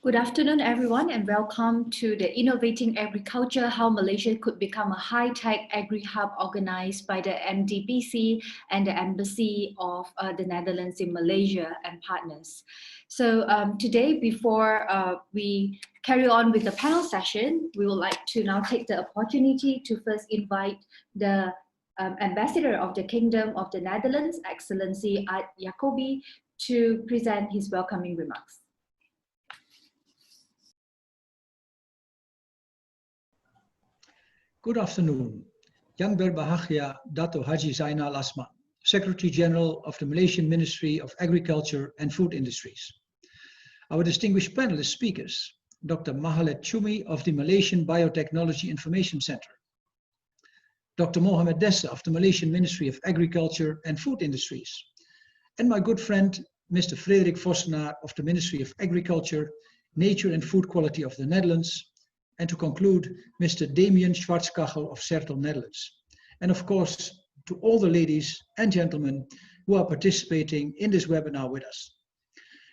Good afternoon, everyone, and welcome to the Innovating Agriculture, How Malaysia Could Become a High-Tech Agri-Hub organized by the MDPC and the Embassy of the Netherlands in Malaysia and partners. So today, before we carry on with the panel session, we would like to now take the opportunity to first invite the Ambassador of the Kingdom of the Netherlands, Excellency Aart Jacobi, to present his welcoming remarks. Good afternoon. YBhg Dato Haji Zainal Azman, Secretary General of the Malaysian Ministry of Agriculture and Food Industries. Our distinguished panelist speakers, Dr. Mahalet Chumi of the Malaysian Biotechnology Information Center, Dr. Mohamed Dessa of the Malaysian Ministry of Agriculture and Food Industries, and my good friend, Mr. Frederik Vossenaar of the Ministry of Agriculture, Nature and Food Quality of the Netherlands, and to conclude, Mr. Damien Schwarzkachel of Sertel, Netherlands. And of course, to all the ladies and gentlemen who are participating in this webinar with us.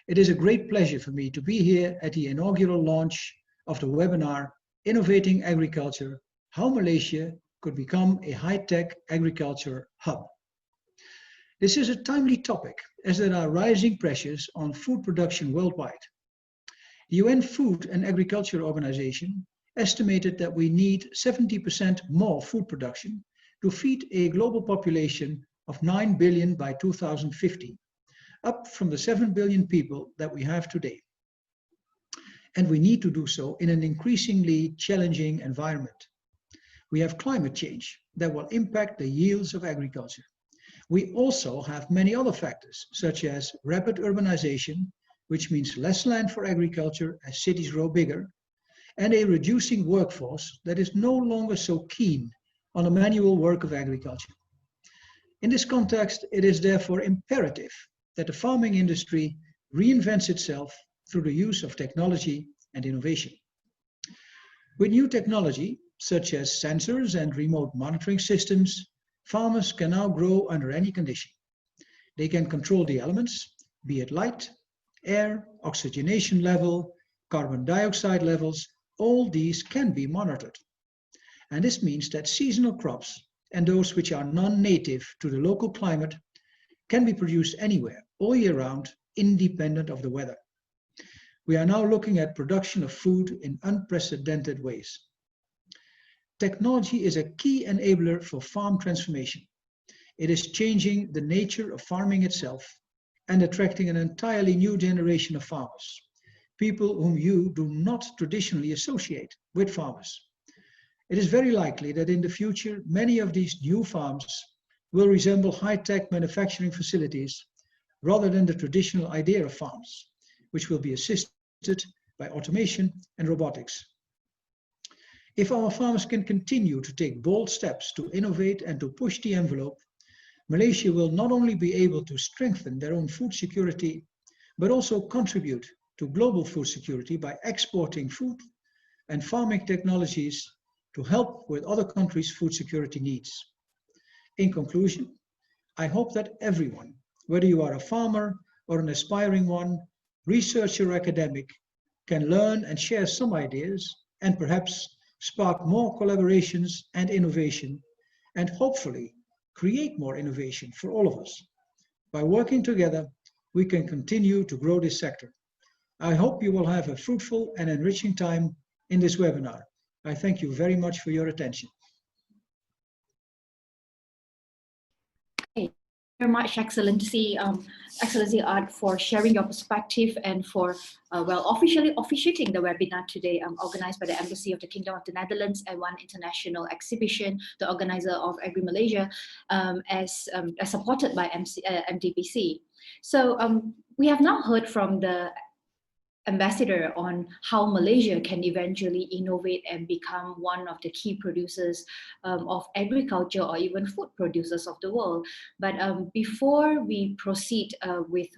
It is a great pleasure for me to be here at the inaugural launch of the webinar, Innovating Agriculture, How Malaysia Could Become a High-Tech Agriculture Hub. This is a timely topic as there are rising pressures on food production worldwide. The UN Food and Agriculture Organization estimated that we need 70% more food production to feed a global population of 9 billion by 2050, up from the 7 billion people that we have today. And we need to do so in an increasingly challenging environment. We have climate change that will impact the yields of agriculture. We also have many other factors, such as rapid urbanization, which means less land for agriculture as cities grow bigger, and a reducing workforce that is no longer so keen on the manual work of agriculture. In this context, it is therefore imperative that the farming industry reinvents itself through the use of technology and innovation. With new technology, such as sensors and remote monitoring systems, farmers can now grow under any condition. They can control the elements, be it light, air, oxygenation level, carbon dioxide levels, all these can be monitored. And this means that seasonal crops and those which are non-native to the local climate can be produced anywhere, all year round, independent of the weather. We are now looking at production of food in unprecedented ways. Technology is a key enabler for farm transformation. It is changing the nature of farming itself and attracting an entirely new generation of farmers, people whom you do not traditionally associate with farmers. It is very likely that in the future, many of these new farms will resemble high-tech manufacturing facilities rather than the traditional idea of farms, which will be assisted by automation and robotics. If our farmers can continue to take bold steps to innovate and to push the envelope, Malaysia will not only be able to strengthen their own food security, but also contribute to global food security by exporting food and farming technologies to help with other countries' food security needs. In conclusion, I hope that everyone, whether you are a farmer or an aspiring one, researcher or academic, can learn and share some ideas and perhaps spark more collaborations and innovation, and hopefully create more innovation for all of us. By working together, we can continue to grow this sector. I hope you will have a fruitful and enriching time in this webinar. I thank you very much for your attention. Thank you very much, Excellency Aart, for sharing your perspective and for officially officiating the webinar today, organized by the Embassy of the Kingdom of the Netherlands and One International Exhibition, the organizer of Agri Malaysia, as supported by MDPC. So we have now heard from the Ambassador on how Malaysia can eventually innovate and become one of the key producers of agriculture or even food producers of the world. But before we proceed with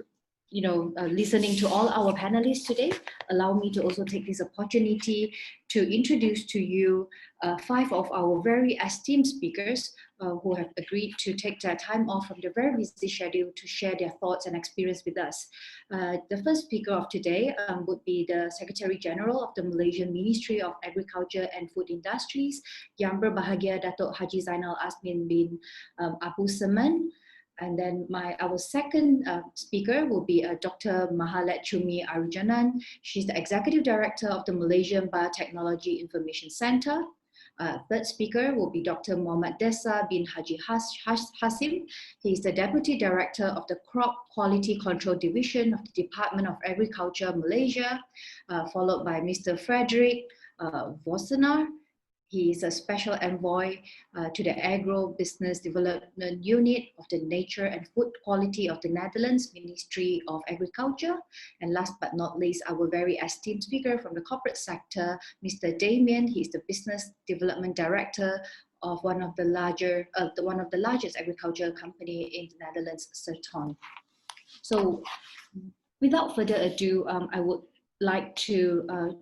listening to all our panelists today, allow me to also take this opportunity to introduce to you 5 of our very esteemed speakers who have agreed to take their time off from their very busy schedule to share their thoughts and experience with us. The first speaker of today would be the Secretary General of the Malaysian Ministry of Agriculture and Food Industries, Yang Berbahagia Dato Haji Zainal Azman bin Abu Seman. And then our second speaker will be Dr. Mahalet Chumi Arujanan. She's the Executive Director of the Malaysian Biotechnology Information Center. Third speaker will be Dr. Muhammad Desa bin Haji Hasim. He is the Deputy Director of the Crop Quality Control Division of the Department of Agriculture, Malaysia, followed by Mr. Frederick Vossenaar. He is a special envoy to the Agro-Business Development Unit of the Nature and Food Quality of the Netherlands Ministry of Agriculture. And last but not least, our very esteemed speaker from the corporate sector, Mr. Damien. He is the Business Development Director of one of the largest agriculture company in the Netherlands, Serton. So, without further ado, I would like to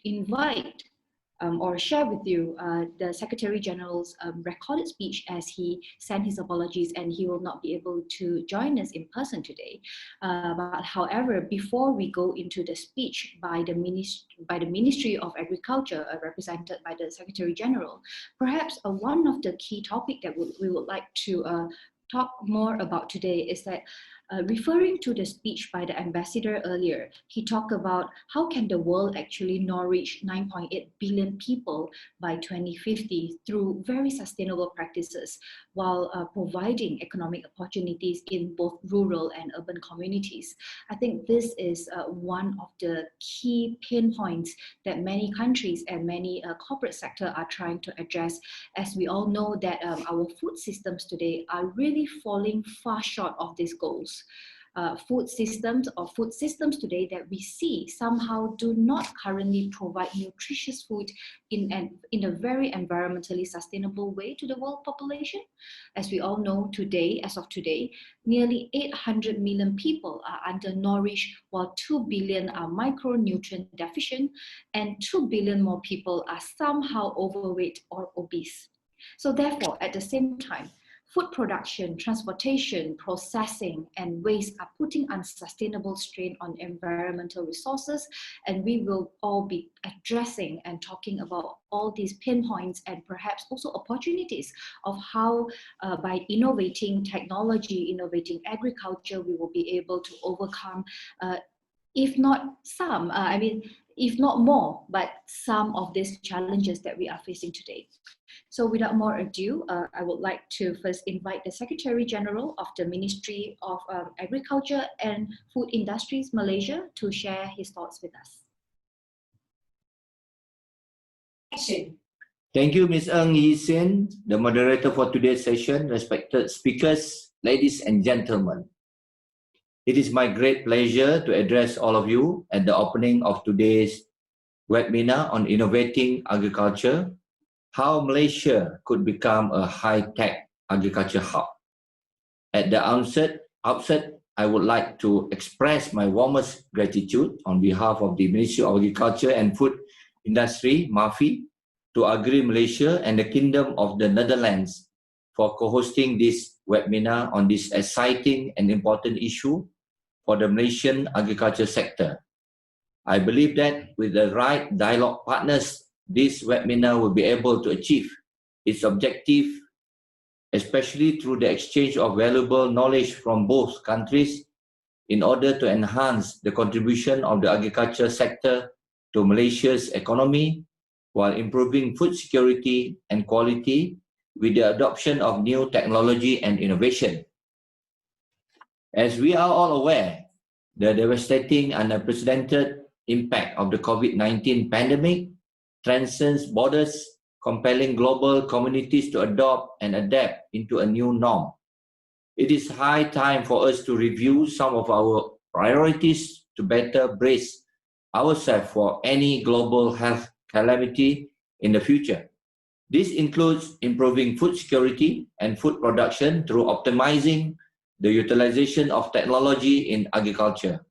invite or share with you the Secretary General's recorded speech, as he sent his apologies and he will not be able to join us in person today. But however, before we go into the speech by the Ministry of Agriculture, represented by the Secretary General, perhaps one of the key topics that we would like to talk more about today is that referring to the speech by the ambassador earlier, he talked about how can the world actually nourish 9.8 billion people by 2050 through very sustainable practices, while providing economic opportunities in both rural and urban communities. I think this is one of the key pain points that many countries and many corporate sector are trying to address, as we all know that our food systems today are really falling far short of these goals. Food systems today that we see somehow do not currently provide nutritious food in a very environmentally sustainable way to the world population. As we all know today, as of today, nearly 800 million people are undernourished, while 2 billion are micronutrient deficient, and 2 billion more people are somehow overweight or obese. So therefore, at the same time, food production, transportation, processing, and waste are putting unsustainable strain on environmental resources, and we will all be addressing and talking about all these pinpoints and perhaps also opportunities of how by innovating technology, innovating agriculture, we will be able to overcome if not some, if not more, but some of these challenges that we are facing today. So without more ado, I would like to first invite the Secretary General of the Ministry of Agriculture and Food Industries, Malaysia, to share his thoughts with us. Thank you, Ms. Ng Yi Sin, the moderator for today's session, respected speakers, ladies and gentlemen. It is my great pleasure to address all of you at the opening of today's webinar on innovating agriculture, how Malaysia could become a high-tech agriculture hub. At the outset, I would like to express my warmest gratitude on behalf of the Ministry of Agriculture and Food Industry, MAFI, to Agri Malaysia and the Kingdom of the Netherlands for co-hosting this webinar on this exciting and important issue for the Malaysian agriculture sector. I believe that with the right dialogue partners, this webinar will be able to achieve its objective, especially through the exchange of valuable knowledge from both countries in order to enhance the contribution of the agriculture sector to Malaysia's economy while improving food security and quality with the adoption of new technology and innovation. As we are all aware, the devastating and unprecedented impact of the COVID-19 pandemic transcends borders, compelling global communities to adopt and adapt into a new norm. It is high time for us to review some of our priorities to better brace ourselves for any global health calamity in the future. This includes improving food security and food production through optimizing the utilization of technology in agriculture.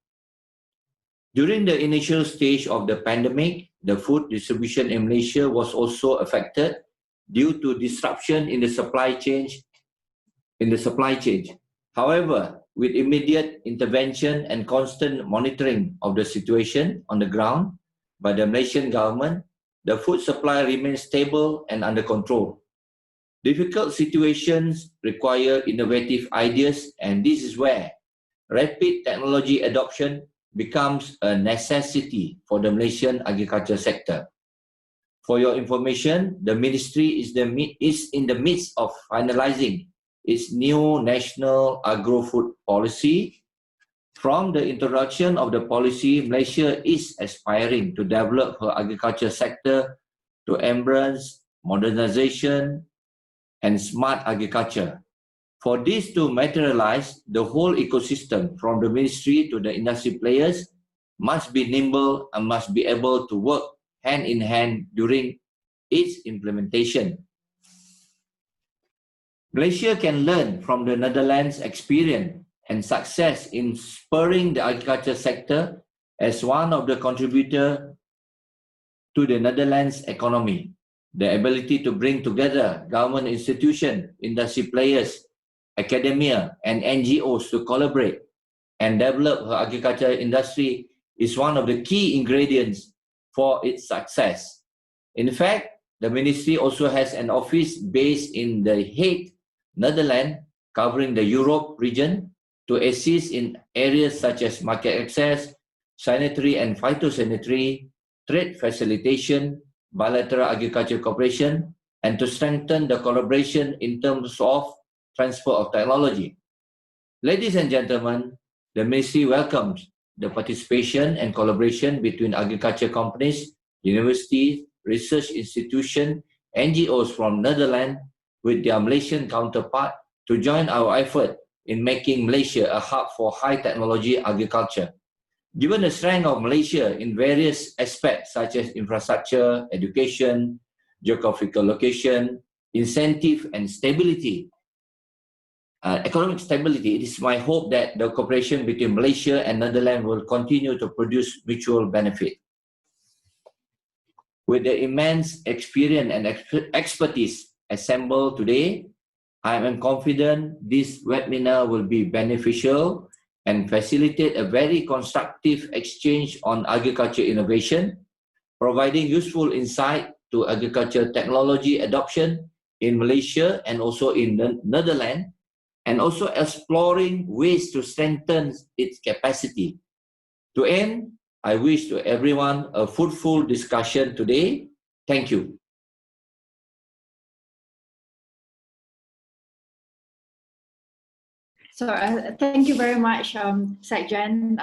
During the initial stage of the pandemic, the food distribution in Malaysia was also affected due to disruption in the supply chain. However, with immediate intervention and constant monitoring of the situation on the ground by the Malaysian government, the food supply remains stable and under control. Difficult situations require innovative ideas, and this is where rapid technology adoption becomes a necessity for the Malaysian agriculture sector. For your information, the ministry is in the midst of finalizing its new national agro-food policy. From the introduction of the policy, Malaysia is aspiring to develop her agriculture sector to embrace modernization and smart agriculture. For this to materialize, the whole ecosystem from the ministry to the industry players must be nimble and must be able to work hand in hand during its implementation. Malaysia can learn from the Netherlands' experience and success in spurring the agriculture sector as one of the contributors to the Netherlands' economy. The ability to bring together government institutions, industry players, academia, and NGOs to collaborate and develop her agriculture industry is one of the key ingredients for its success. In fact, the ministry also has an office based in The Hague, Netherlands, covering the Europe region to assist in areas such as market access, sanitary and phytosanitary, trade facilitation, bilateral agriculture cooperation, and to strengthen the collaboration in terms of transfer of technology. Ladies and gentlemen, the ministry welcomes the participation and collaboration between agriculture companies, universities, research institutions, NGOs from Netherlands with their Malaysian counterpart to join our effort in making Malaysia a hub for high technology agriculture. Given the strength of Malaysia in various aspects such as infrastructure, education, geographical location, incentive and stability, economic stability, it is my hope that the cooperation between Malaysia and Netherlands will continue to produce mutual benefit. With the immense experience and expertise assembled today, I am confident this webinar will be beneficial and facilitate a very constructive exchange on agriculture innovation, providing useful insight to agriculture technology adoption in Malaysia and also in the Netherlands, and also exploring ways to strengthen its capacity. To end, I wish to everyone a fruitful discussion today. Thank you. So thank you very much, Sekjen,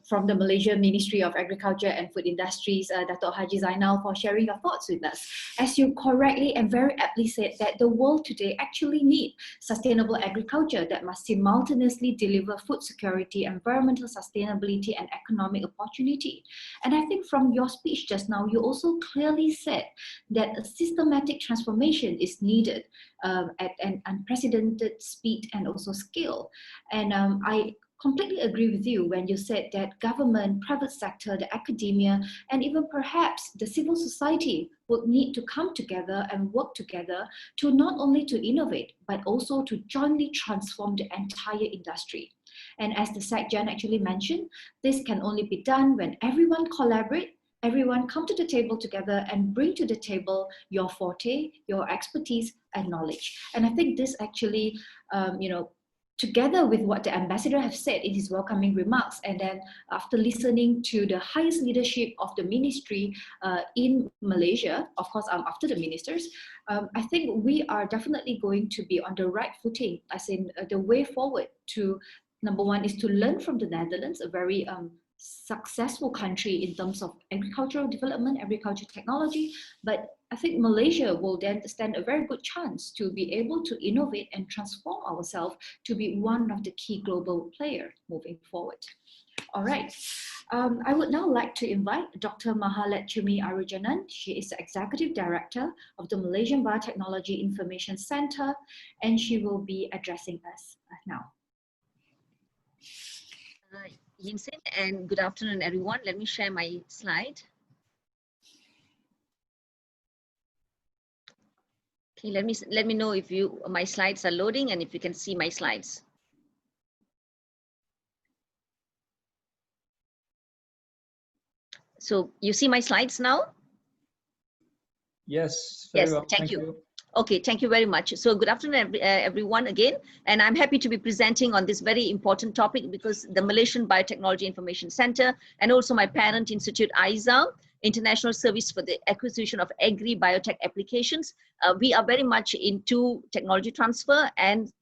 from the Malaysian Ministry of Agriculture and Food Industries, Dato Haji Zainal, for sharing your thoughts with us. As you correctly and very aptly said, that the world today actually needs sustainable agriculture that must simultaneously deliver food security, environmental sustainability, and economic opportunity. And I think from your speech just now, you also clearly said that a systematic transformation is needed at an unprecedented speed and also scale. And I completely agree with you when you said that government, private sector, the academia, and even perhaps the civil society would need to come together and work together to not only to innovate, but also to jointly transform the entire industry. And as the Sekjen actually mentioned, this can only be done when everyone collaborate, everyone come to the table together and bring to the table your forte, your expertise and knowledge. And I think this actually, together with what the ambassador have said in his welcoming remarks, and then after listening to the highest leadership of the ministry in Malaysia, of course, after the ministers, I think we are definitely going to be on the right footing, as in the way forward to, number one, is to learn from the Netherlands, a very successful country in terms of agricultural development, agricultural technology, but I think Malaysia will then stand a very good chance to be able to innovate and transform ourselves to be one of the key global players moving forward. All right. I would now like to invite Dr. Mahaletchumi Arujanan. She is the Executive Director of the Malaysian Biotechnology Information Center, and she will be addressing us now. Yinsin, and good afternoon, everyone. Let me share my slide. Okay, let me know if my slides are loading and if you can see my slides. So you see my slides now? Yes, very Yes, well. thank you. Okay, thank you very much. So good afternoon, everyone again. And I'm happy to be presenting on this very important topic because the Malaysian Biotechnology Information Center and also my parent institute, ISA, International Service for the Acquisition of Agri Biotech Applications. We are very much into technology transfer and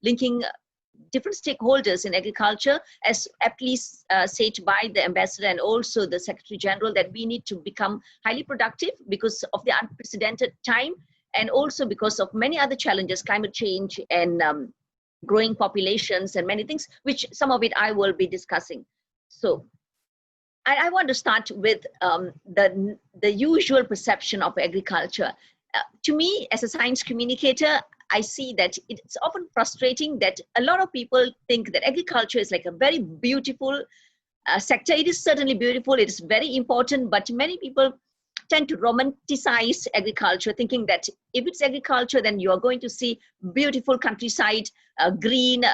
linking different stakeholders in agriculture, as aptly said by the ambassador and also the Secretary General, that we need to become highly productive because of the unprecedented time and also because of many other challenges, climate change and growing populations and many things, which some of it I will be discussing. So I want to start with the usual perception of agriculture. To me, as a science communicator, I see that it's often frustrating that a lot of people think that agriculture is like a very beautiful sector. It is certainly beautiful, it is very important, but many people tend to romanticize agriculture, thinking that if it's agriculture, then you are going to see beautiful countryside, green,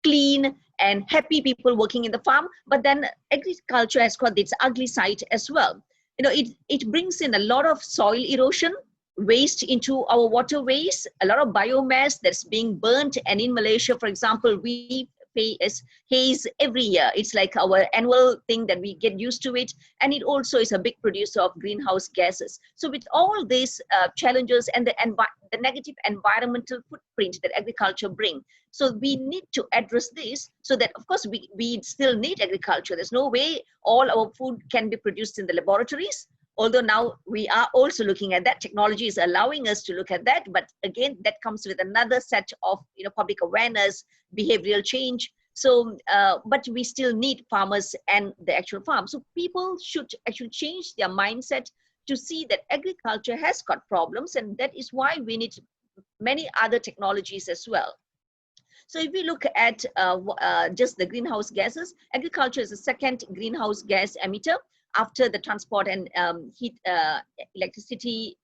clean, and happy people working in the farm. But then agriculture has got its ugly side as well. You know, it brings in a lot of soil erosion, waste into our waterways, a lot of biomass that's being burnt. And in Malaysia, for example, we pay as haze every year. It's like our annual thing that we get used to it. And it also is a big producer of greenhouse gases. So with all these challenges and the negative environmental footprint that agriculture brings, so we need to address this so that, of course, we still need agriculture. There's no way all our food can be produced in the laboratories. Although now we are also looking at that, technology is allowing us to look at that, but again, that comes with another set of public awareness, behavioral change. So, but we still need farmers and the actual farm. So people should actually change their mindset to see that agriculture has got problems, and that is why we need many other technologies as well. So if we look at just the greenhouse gases, agriculture is the second greenhouse gas emitter after the transport and heat, electricity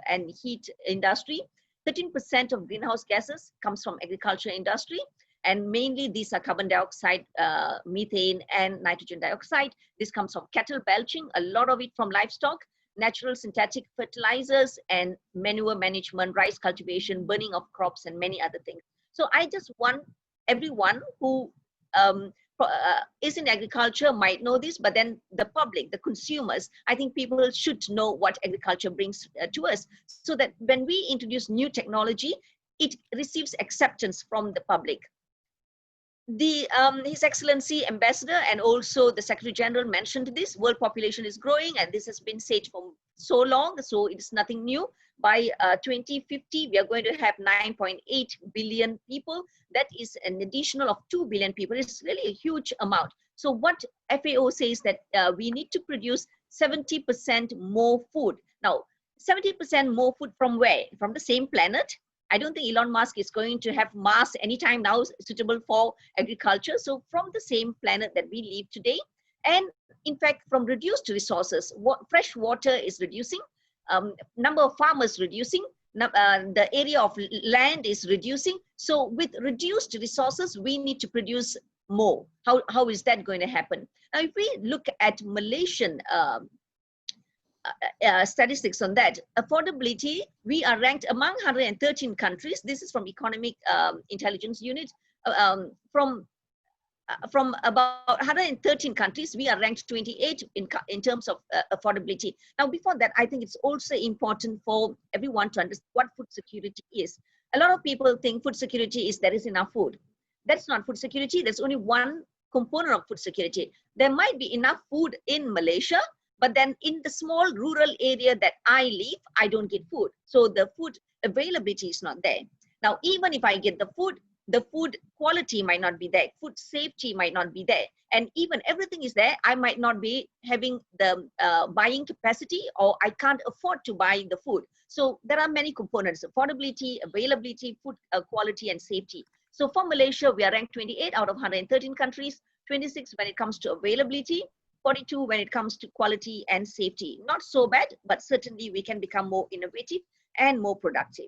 and heat industry. 13% of greenhouse gases comes from agriculture industry. And mainly these are carbon dioxide, methane, and nitrogen dioxide. This comes from cattle belching, a lot of it from livestock, natural synthetic fertilizers, and manure management, rice cultivation, burning of crops, and many other things. So I just want everyone who is in agriculture might know this, but then the public, the consumers, I think people should know what agriculture brings to us, so that when we introduce new technology, it receives acceptance from the public. His Excellency Ambassador and also the Secretary General mentioned this. World population is growing, and this has been said for so long, so it's nothing new. By 2050, we are going to have 9.8 billion people. That is an additional of 2 billion people. It's really a huge amount. So what FAO says that we need to produce 70% more food. Now, 70% more food from where? From the same planet. I don't think Elon Musk is going to have Mars anytime now suitable for agriculture. So from the same planet that we live today, and in fact, from reduced resources, fresh water is reducing, number of farmers reducing, the area of land is reducing. So with reduced resources, we need to produce more. How is that going to happen? Now, if we look at Malaysian statistics on that, affordability, we are ranked among 113 countries. This is from Economic Intelligence Unit. From about 113 countries, we are ranked 28 in terms of affordability. Now, before that, I think it's also important for everyone to understand what food security is. A lot of people think food security is there is enough food. That's not food security. There's only one component of food security. There might be enough food in Malaysia, but then in the small rural area that I live, I don't get food. So the food availability is not there. Now, even if I get the food quality might not be there, food safety might not be there, and even everything is there, I might not be having the buying capacity, or I can't afford to buy the food. So there are many components: affordability, availability, food quality, and safety. So for Malaysia, we are ranked 28 out of 113 countries, 26 when it comes to availability, 42 when it comes to quality and safety. Not so bad, but certainly we can become more innovative. and more productive.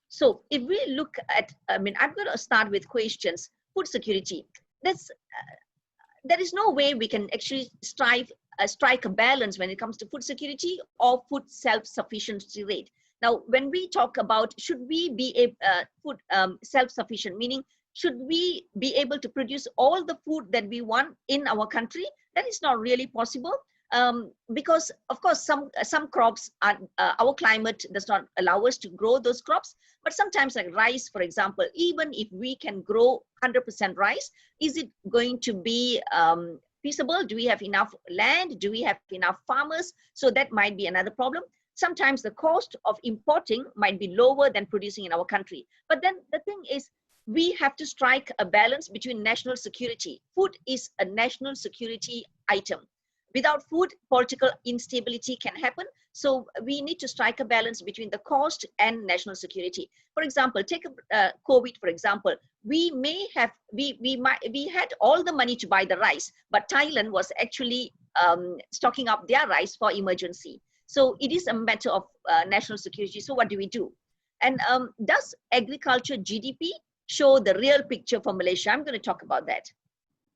So if we look at, I'm going to start with questions. Food security. There is no way we can actually strike a balance when it comes to food security or food self-sufficiency rate. Now, when we talk about should we be food self-sufficient, meaning should we be able to produce all the food that we want in our country, that is not really possible. Because of course some crops are our climate does not allow us to grow those crops, but sometimes like rice, for example, even if we can grow 100% rice, is it going to be feasible? Do we have enough land? Do we have enough farmers? So that might be another problem. Sometimes the cost of importing might be lower than producing in our country. But then the thing is, we have to strike a balance between national security. Food is a national security item. Without food, political instability can happen. So we need to strike a balance between the cost and national security. For example, take COVID, for example. We had all the money to buy the rice, but Thailand was actually stocking up their rice for emergency. So it is a matter of national security. So what do we do? And does agriculture GDP show the real picture for Malaysia? I'm going to talk about that.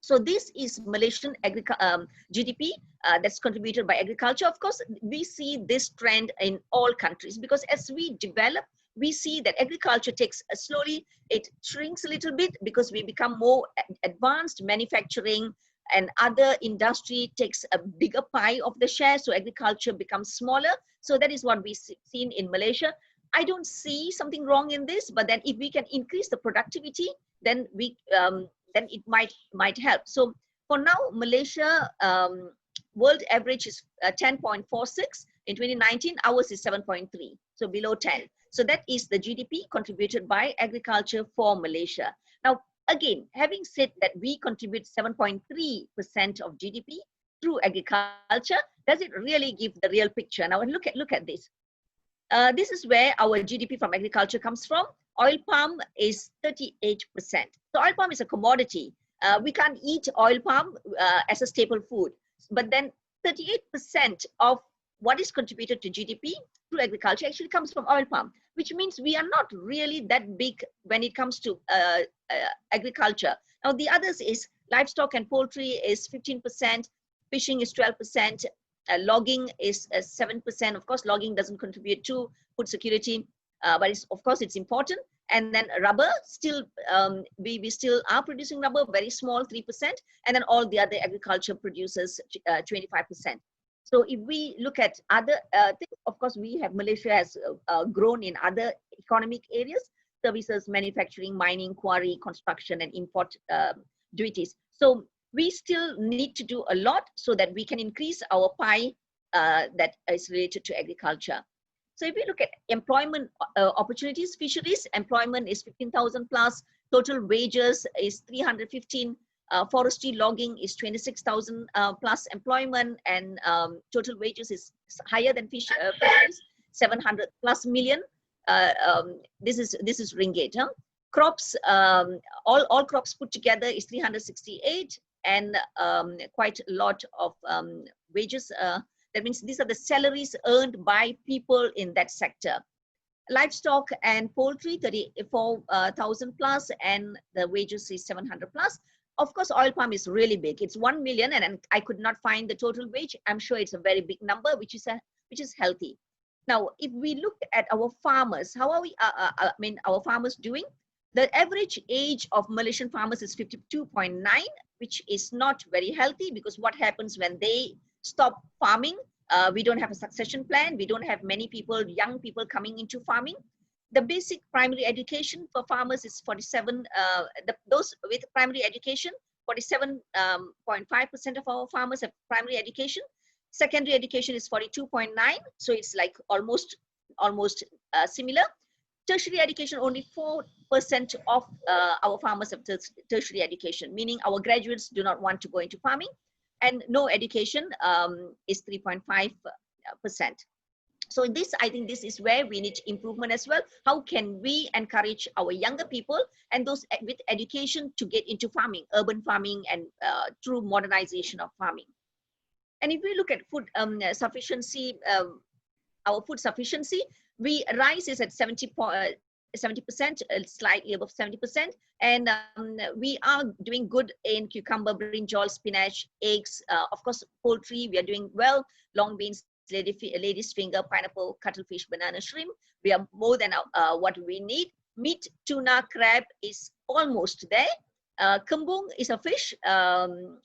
So this is Malaysian GDP that's contributed by agriculture. Of course, we see this trend in all countries because as we develop, we see that agriculture takes slowly, it shrinks a little bit because we become more advanced. Manufacturing and other industry takes a bigger pie of the share. So agriculture becomes smaller. So that is what we've seen in Malaysia. I don't see something wrong in this, but then if we can increase the productivity, then then it might help. So for now, Malaysia world average is 10.46 in 2019. Ours is 7.3, so below 10. So that is the GDP contributed by agriculture for Malaysia. Now, again, having said that we contribute 7.3% of GDP through agriculture, does it really give the real picture? Now, look at this. This is where our GDP from agriculture comes from. Oil palm is 38%. So oil palm is a commodity. We can't eat oil palm as a staple food. But then 38% of what is contributed to GDP through agriculture actually comes from oil palm, which means we are not really that big when it comes to agriculture. Now the others is livestock and poultry is 15%, fishing is 12%, logging is 7%. Of course, logging doesn't contribute to food security, but of course it's important. And then rubber, still we still are producing rubber, very small, 3%, and then all the other agriculture produces 25%. So if we look at other things, of course, Malaysia has grown in other economic areas, services, manufacturing, mining, quarry, construction, and import duties. So we still need to do a lot so that we can increase our pie that is related to agriculture. So if we look at employment opportunities, fisheries, employment is 15,000 plus, total wages is 315, forestry logging is 26,000 plus employment, and total wages is higher than fisheries, 700 plus million. This is ringgit. Huh? Crops, all crops put together is 368, and quite a lot of wages. That means these are the salaries earned by people in that sector. Livestock and poultry, 34,000 plus, and the wages is 700 plus. Of course, oil palm is really big. It's 1 million, and I could not find the total wage. I'm sure it's a very big number, which is healthy. Now, if we look at our farmers, how are we? Our farmers doing? The average age of Malaysian farmers is 52.9, which is not very healthy, because what happens when they stop farming? We don't have a succession plan. We don't have many people, young people coming into farming. The basic primary education for farmers is 47. Those with primary education, 47.5% of our farmers have primary education. Secondary education is 42.9, so it's like almost similar. Tertiary education, only 4% of our farmers have tertiary education, meaning our graduates do not want to go into farming. And no education is 3.5%. So I think this is where we need improvement as well. How can we encourage our younger people and those with education to get into farming, urban farming, and through modernization of farming? And if we look at food sufficiency, our food sufficiency, Rice is at 70%, slightly above 70%, and we are doing good in cucumber, brinjal, spinach, eggs. Of course, poultry, we are doing well. Long beans, lady's finger, pineapple, cuttlefish, banana, shrimp. We are more than what we need. Meat, tuna, crab is almost there. Kembung is a fish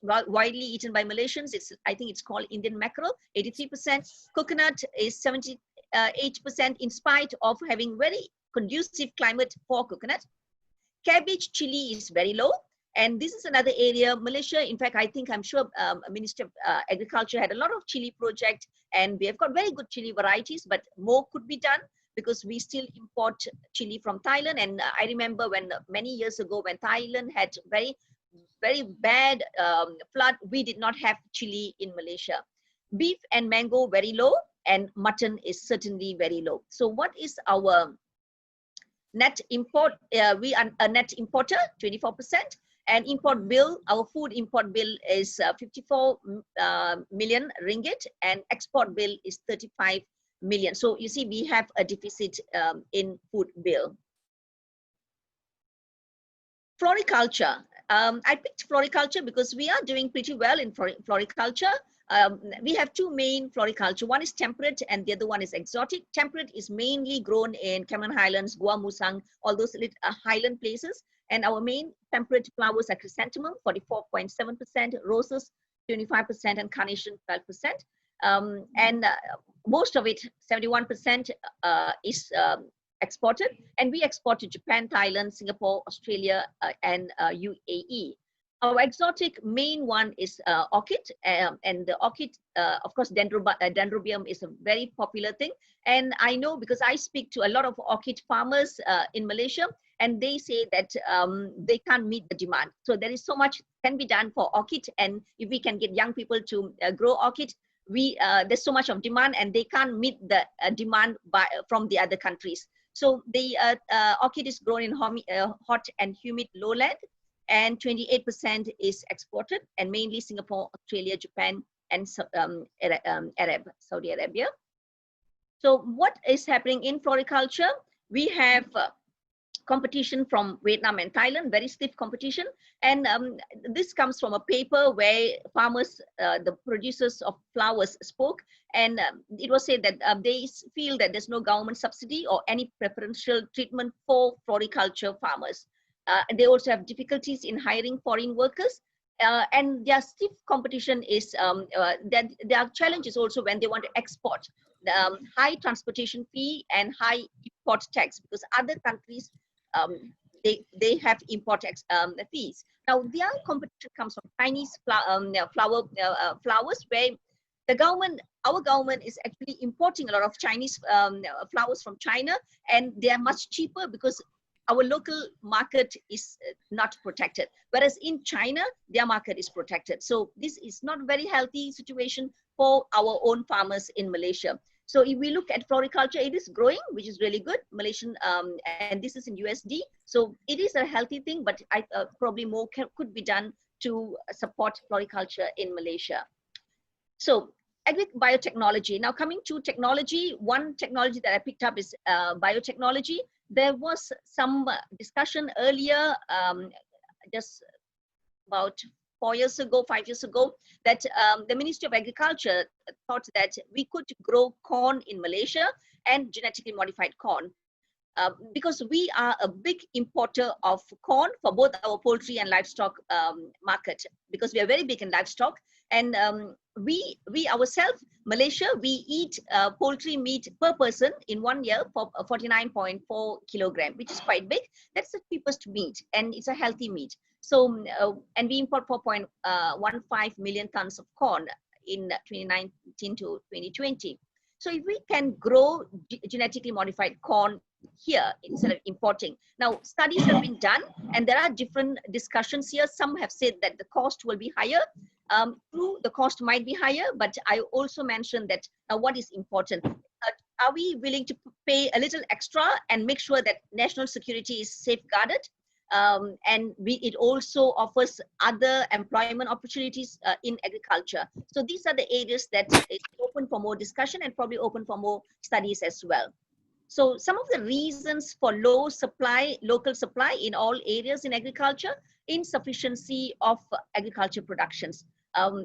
widely eaten by Malaysians. I think it's called Indian mackerel, 83%. Coconut is 78% in spite of having very conducive climate for coconut. Cabbage, chili is very low. And this is another area, Malaysia, in fact, I'm sure Minister of Agriculture had a lot of chili project, and we have got very good chili varieties, but more could be done because we still import chili from Thailand. And I remember when many years ago, when Thailand had very, very bad flood, we did not have chili in Malaysia. Beef and mango, very low, and mutton is certainly very low. So what is our net import? We are a net importer, 24%. And import bill, our food import bill is 54 million ringgit, and export bill is 35 million. So you see, we have a deficit in food bill. Floriculture. I picked floriculture because we are doing pretty well in floriculture. We have two main floriculture. One is temperate and the other one is exotic. Temperate is mainly grown in Cameron Highlands, Gua Musang, all those highland places. And our main temperate flowers are chrysanthemum, 44.7%, roses, 25%, and carnation, 12%. And most of it, 71%, is exported. And we export to Japan, Thailand, Singapore, Australia, and UAE. Our exotic main one is orchid, and the orchid, of course, dendrobium is a very popular thing. And I know because I speak to a lot of orchid farmers in Malaysia, and they say that they can't meet the demand. So there is so much can be done for orchid, and if we can get young people to grow orchid, there's so much of demand, and they can't meet the demand from the other countries. So the orchid is grown in hot and humid lowland, and 28% is exported, and mainly Singapore, Australia, Japan, and Saudi Arabia. So what is happening in floriculture? We have competition from Vietnam and Thailand, very stiff competition. And this comes from a paper where farmers, the producers of flowers spoke, and it was said that they feel that there's no government subsidy or any preferential treatment for floriculture farmers. They also have difficulties in hiring foreign workers, and their stiff competition is that their challenge is also when they want to export. High transportation fee and high import tax, because other countries they have import fees. Now their competition comes from Chinese flowers, where the government, our government, is actually importing a lot of Chinese flowers from China, and they are much cheaper because our local market is not protected, whereas in China their market is protected. So this is not a very healthy situation for our own farmers in Malaysia. So if we look at floriculture, it is growing, which is really good, Malaysian, and this is in USD. So it is a healthy thing, but probably more could be done to support floriculture in Malaysia. So biotechnology. Now coming to technology, one technology that I picked up is biotechnology. There was some discussion earlier, just about 5 years ago, that the Ministry of Agriculture thought that we could grow corn in Malaysia and genetically modified corn. Because we are a big importer of corn for both our poultry and livestock market, because we are very big in livestock. And we ourselves, Malaysia, we eat poultry meat per person in 1 year for 49.4 kilogram, which is quite big. That's the cheapest meat, and it's a healthy meat. So, and we import 4.15 million tons of corn in 2019 to 2020. So if we can grow genetically modified corn here instead of importing. Now, studies have been done, and there are different discussions here. Some have said that the cost will be higher. True, the cost might be higher, but I also mentioned that what is important? Are we willing to pay a little extra and make sure that national security is safeguarded? And it also offers other employment opportunities in agriculture. So these are the areas that is open for more discussion and probably open for more studies as well. So some of the reasons for low supply, local supply in all areas in agriculture, insufficiency of agriculture productions.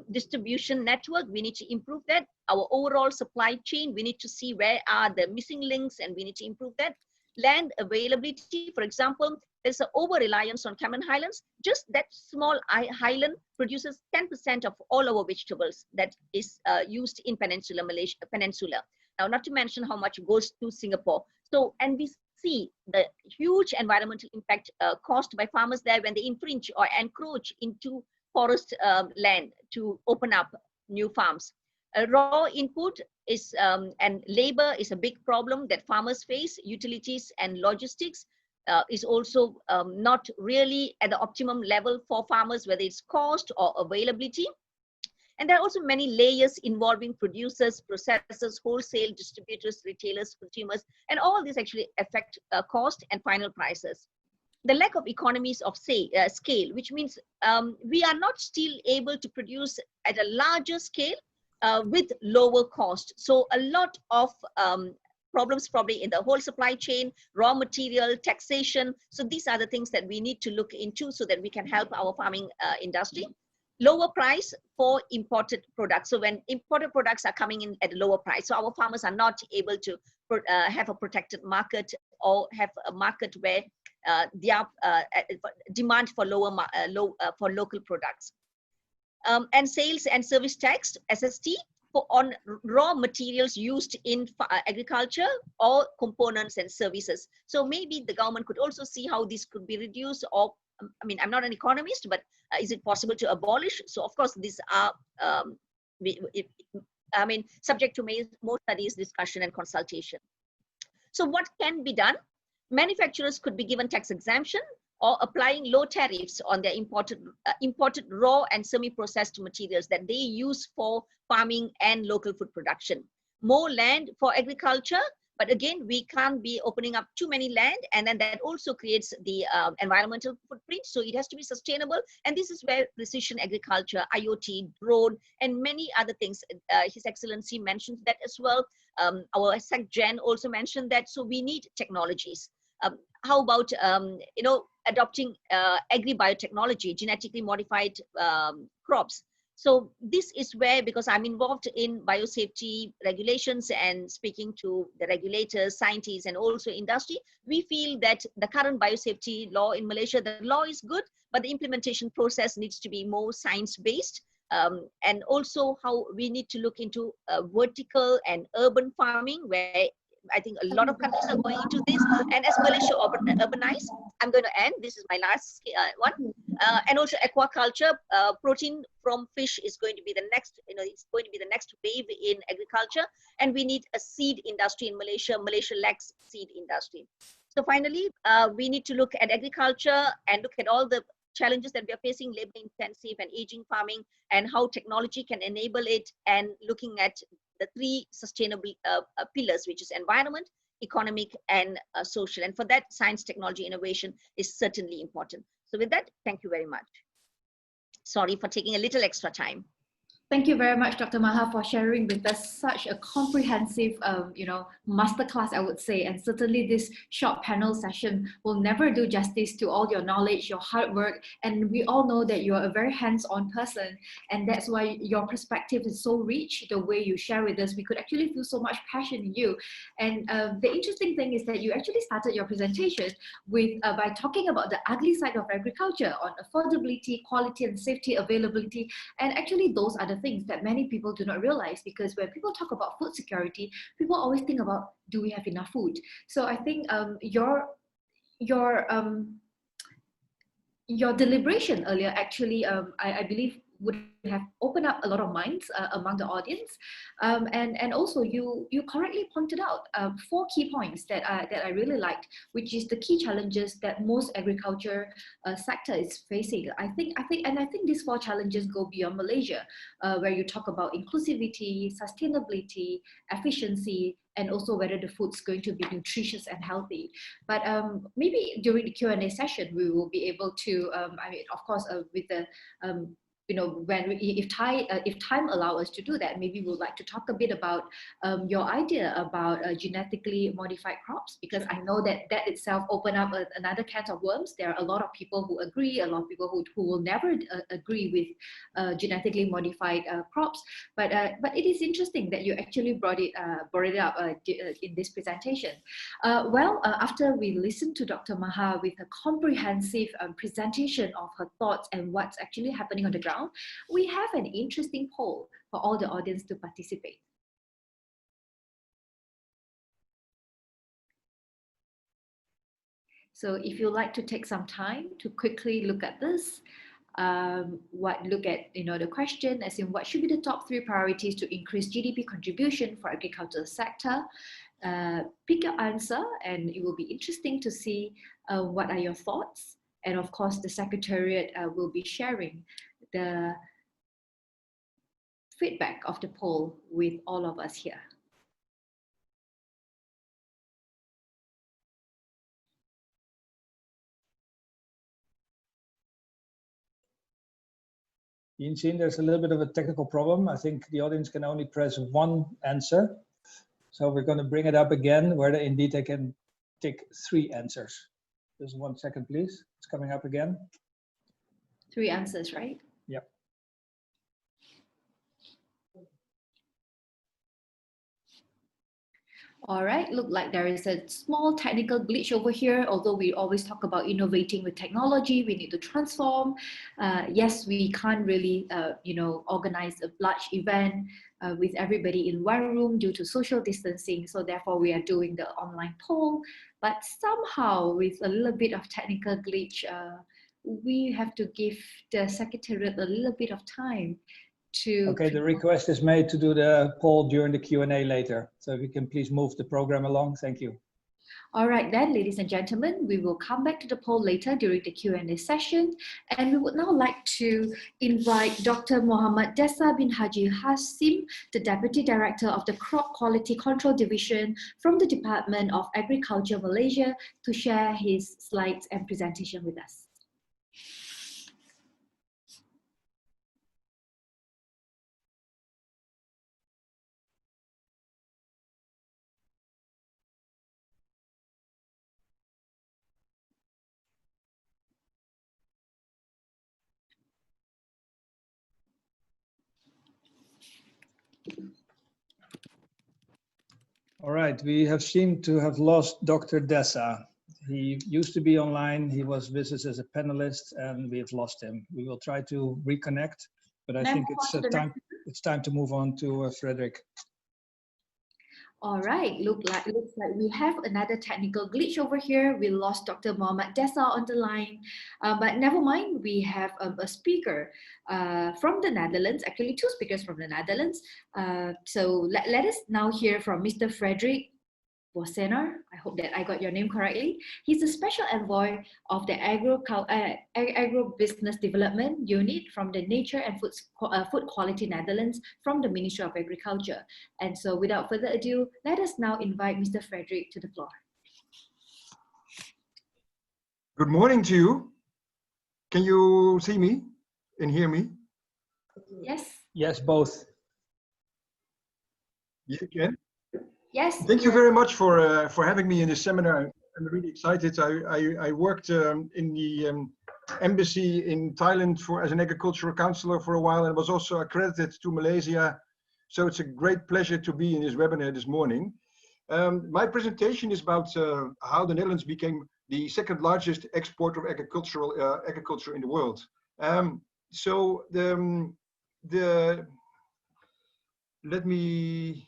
Distribution network, we need to improve that. Our overall supply chain, we need to see where are the missing links and we need to improve that. Land availability, for example, there's an over-reliance on Cameron Highlands. Just that small highland produces 10% of all our vegetables that is used in Peninsular Malaysia. Now, not to mention how much goes to Singapore. So, and we see the huge environmental impact caused by farmers there when they infringe or encroach into forest land to open up new farms. Raw input is and labor is a big problem that farmers face. Utilities and logistics is also not really at the optimum level for farmers, whether it's cost or availability. And there are also many layers involving producers, processors, wholesale, distributors, retailers, consumers, and all these actually affect cost and final prices. The lack of economies of scale, which means we are not still able to produce at a larger scale with lower cost. So a lot of problems probably in the whole supply chain, raw material, taxation. So these are the things that we need to look into so that we can help our farming industry. Lower price for imported products. So when imported products are coming in at a lower price, so our farmers are not able to have a protected market or have a market where their demand for for local products. And sales and service tax, SST, on raw materials used in agriculture or components and services. So maybe the government could also see how this could be reduced, or I mean, I'm not an economist, but is it possible to abolish? So of course, these are, I mean, subject to more studies, discussion, and consultation. So what can be done? Manufacturers could be given tax exemption or applying low tariffs on their imported raw and semi-processed materials that they use for farming and local food production. More land for agriculture, but again, we can't be opening up too many land, and then that also creates the environmental footprint. So it has to be sustainable, and this is where precision agriculture, IoT, drone, and many other things. His Excellency mentioned that as well. Our Sec Gen also mentioned that. So we need technologies. How about adopting agri-biotechnology, genetically modified crops? So this is where, because I'm involved in biosafety regulations and speaking to the regulators, scientists, and also industry, we feel that the current biosafety law in Malaysia, the law is good, but the implementation process needs to be more science-based. And also how we need to look into vertical and urban farming, where I think a lot of countries are going into this. And as Malaysia urbanize, I'm going to end. This is my last one. And also aquaculture, protein from fish is going to be the next, it's going to be the next wave in agriculture. And we need a seed industry in Malaysia. Malaysia lacks seed industry. So finally, we need to look at agriculture and look at all the challenges that we are facing, labor intensive and aging farming, and how technology can enable it, and looking at the three sustainable pillars, which is environment, economic, and social. And for that, science, technology, innovation is certainly important. So with that, thank you very much. Sorry for taking a little extra time. Thank you very much, Dr. Maha, for sharing with us such a comprehensive, masterclass, I would say. And certainly this short panel session will never do justice to all your knowledge, your hard work. And we all know that you're a very hands-on person. And that's why your perspective is so rich, the way you share with us. We could actually feel so much passion in you. And the interesting thing is that you actually started your presentation with by talking about the ugly side of agriculture on affordability, quality and safety, availability. And actually those are the things that many people do not realize, because when people talk about food security, people always think about, do we have enough food? So I think your deliberation earlier actually, I believe, would have opened up a lot of minds among the audience, and also you correctly pointed out 4 key points that I really liked, which is the key challenges that most agriculture sector is facing. I think these 4 challenges go beyond Malaysia, where you talk about inclusivity, sustainability, efficiency, and also whether the food's going to be nutritious and healthy. But maybe during the Q&A session, we will be able to, of course, with the if time allows us to do that, maybe we would like to talk a bit about your idea about genetically modified crops, because I know that itself opened up another can of worms. There are a lot of people who agree, a lot of people who will never agree with genetically modified crops. But it is interesting that you actually brought it up in this presentation. After we listened to Dr. Maha with a comprehensive presentation of her thoughts and what's actually happening on the ground, we have an interesting poll for all the audience to participate. So if you'd like to take some time to quickly look at this, look at the question as in what should be the top 3 priorities to increase GDP contribution for agricultural sector. Pick your answer, and it will be interesting to see what are your thoughts. And of course, the Secretariat will be sharing the feedback of the poll with all of us here. Yinxin, there's a little bit of a technical problem. I think the audience can only press 1 answer. So we're going to bring it up again, where indeed they can tick 3 answers. Just 1 second, please. It's coming up again. 3 answers, right? Yep. All right, look like there is a small technical glitch over here. Although we always talk about innovating with technology, we need to transform. Yes, we can't really, organize a large event with everybody in one room due to social distancing. So therefore, we are doing the online poll. But somehow, with a little bit of technical glitch, we have to give the Secretariat a little bit of time to... Okay, the request is made to do the poll during the Q&A later. So if you can please move the program along, thank you. All right then, ladies and gentlemen, we will come back to the poll later during the Q&A session. And we would now like to invite Dr. Muhammad Desa bin Haji Hasim, the Deputy Director of the Crop Quality Control Division from the Department of Agriculture Malaysia, to share his slides and presentation with us. All right, we have seemed to have lost Dr. Desa. He used to be online, he was visited as a panelist, and we have lost him. We will try to reconnect, but I think it's time to move on to Frederick. All right, looks like we have another technical glitch over here. We lost Dr. Muhammad Desa on the line, but never mind. We have a speaker from the Netherlands, actually 2 speakers from the Netherlands. So let us now hear from Mr. Frederick Bosener. I hope that I got your name correctly. He's the Special Envoy of the Agro-Business Development Unit from the Nature and Food Quality Netherlands from the Ministry of Agriculture. And so without further ado, let us now invite Mr. Frederick to the floor. Good morning to you. Can you see me and hear me? Yes. Yes, both. You can? Yes. Thank you very much for having me in this seminar. I'm really excited. I worked in the embassy in Thailand as an agricultural counselor for a while, and was also accredited to Malaysia. So it's a great pleasure to be in this webinar this morning. My presentation is about how the Netherlands became the 2nd largest exporter of agriculture in the world. Let me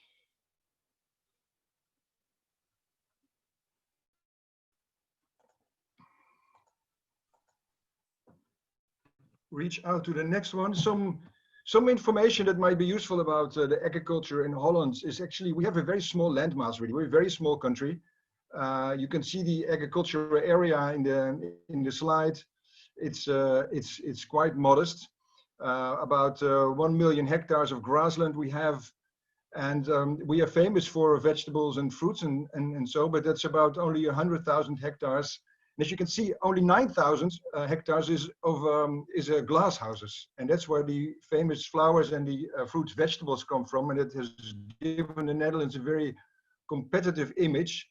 reach out to the next one. Some information that might be useful about the agriculture in Holland is actually we have a very small landmass. Really, we're a very small country. You can see the agricultural area in the slide. It's quite modest. About 1 million hectares of grassland we have, and we are famous for vegetables and fruits and so. But that's about only 100,000 hectares. And as you can see, only 9,000 hectares is glass houses. And that's where the famous flowers and the fruits, vegetables come from. And it has given the Netherlands a very competitive image.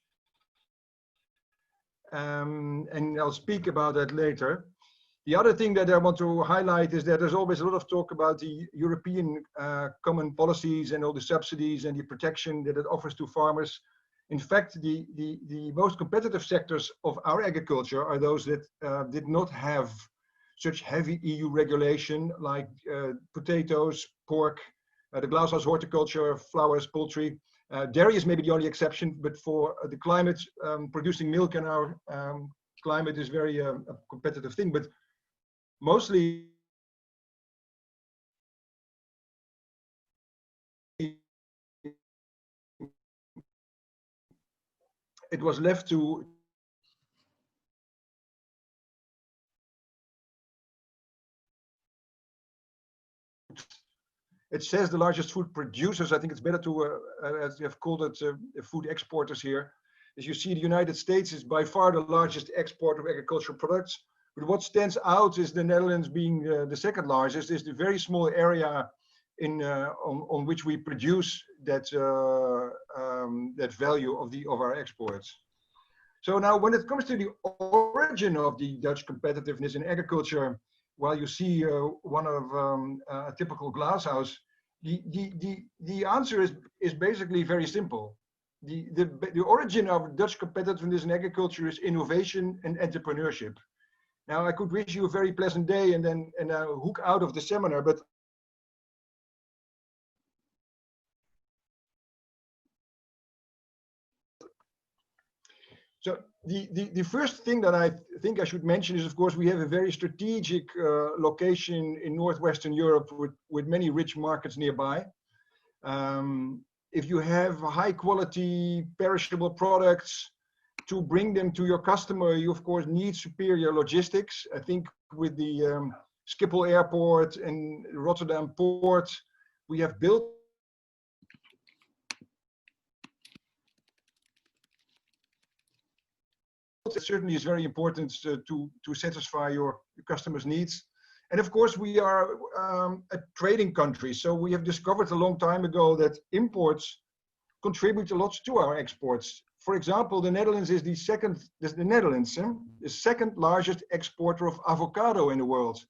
And I'll speak about that later. The other thing that I want to highlight is that there's always a lot of talk about the European common policies and all the subsidies and the protection that it offers to farmers. In fact, the most competitive sectors of our agriculture are those that did not have such heavy EU regulation, like potatoes, pork, the glasshouse horticulture, flowers, poultry. Dairy is maybe the only exception, but for the climate, producing milk in our climate is very a competitive thing. But mostly it was left to it says the largest food producers. I think it's better to, as you have called it, food exporters here. As you see, the United States is by far the largest exporter of agricultural products. But what stands out is the Netherlands being the second largest, is the very small area on which we produce that that value of our exports. So now, when it comes to the origin of the Dutch competitiveness in agriculture, while you see one of a typical glasshouse, the answer is basically very simple. The origin of Dutch competitiveness in agriculture is innovation and entrepreneurship. Now, I could wish you a very pleasant day and then hook out of the seminar, but so the first thing that I think I should mention is, of course, we have a very strategic location in Northwestern Europe with many rich markets nearby. If you have high quality perishable products, to bring them to your customer, you of course need superior logistics. I think with the Schiphol Airport and Rotterdam Port, we have built it certainly is very important to satisfy your customers' needs. And of course, we are a trading country, so we have discovered a long time ago that imports contribute a lot to our exports. For example, the Netherlands is the second largest exporter of avocado in the world.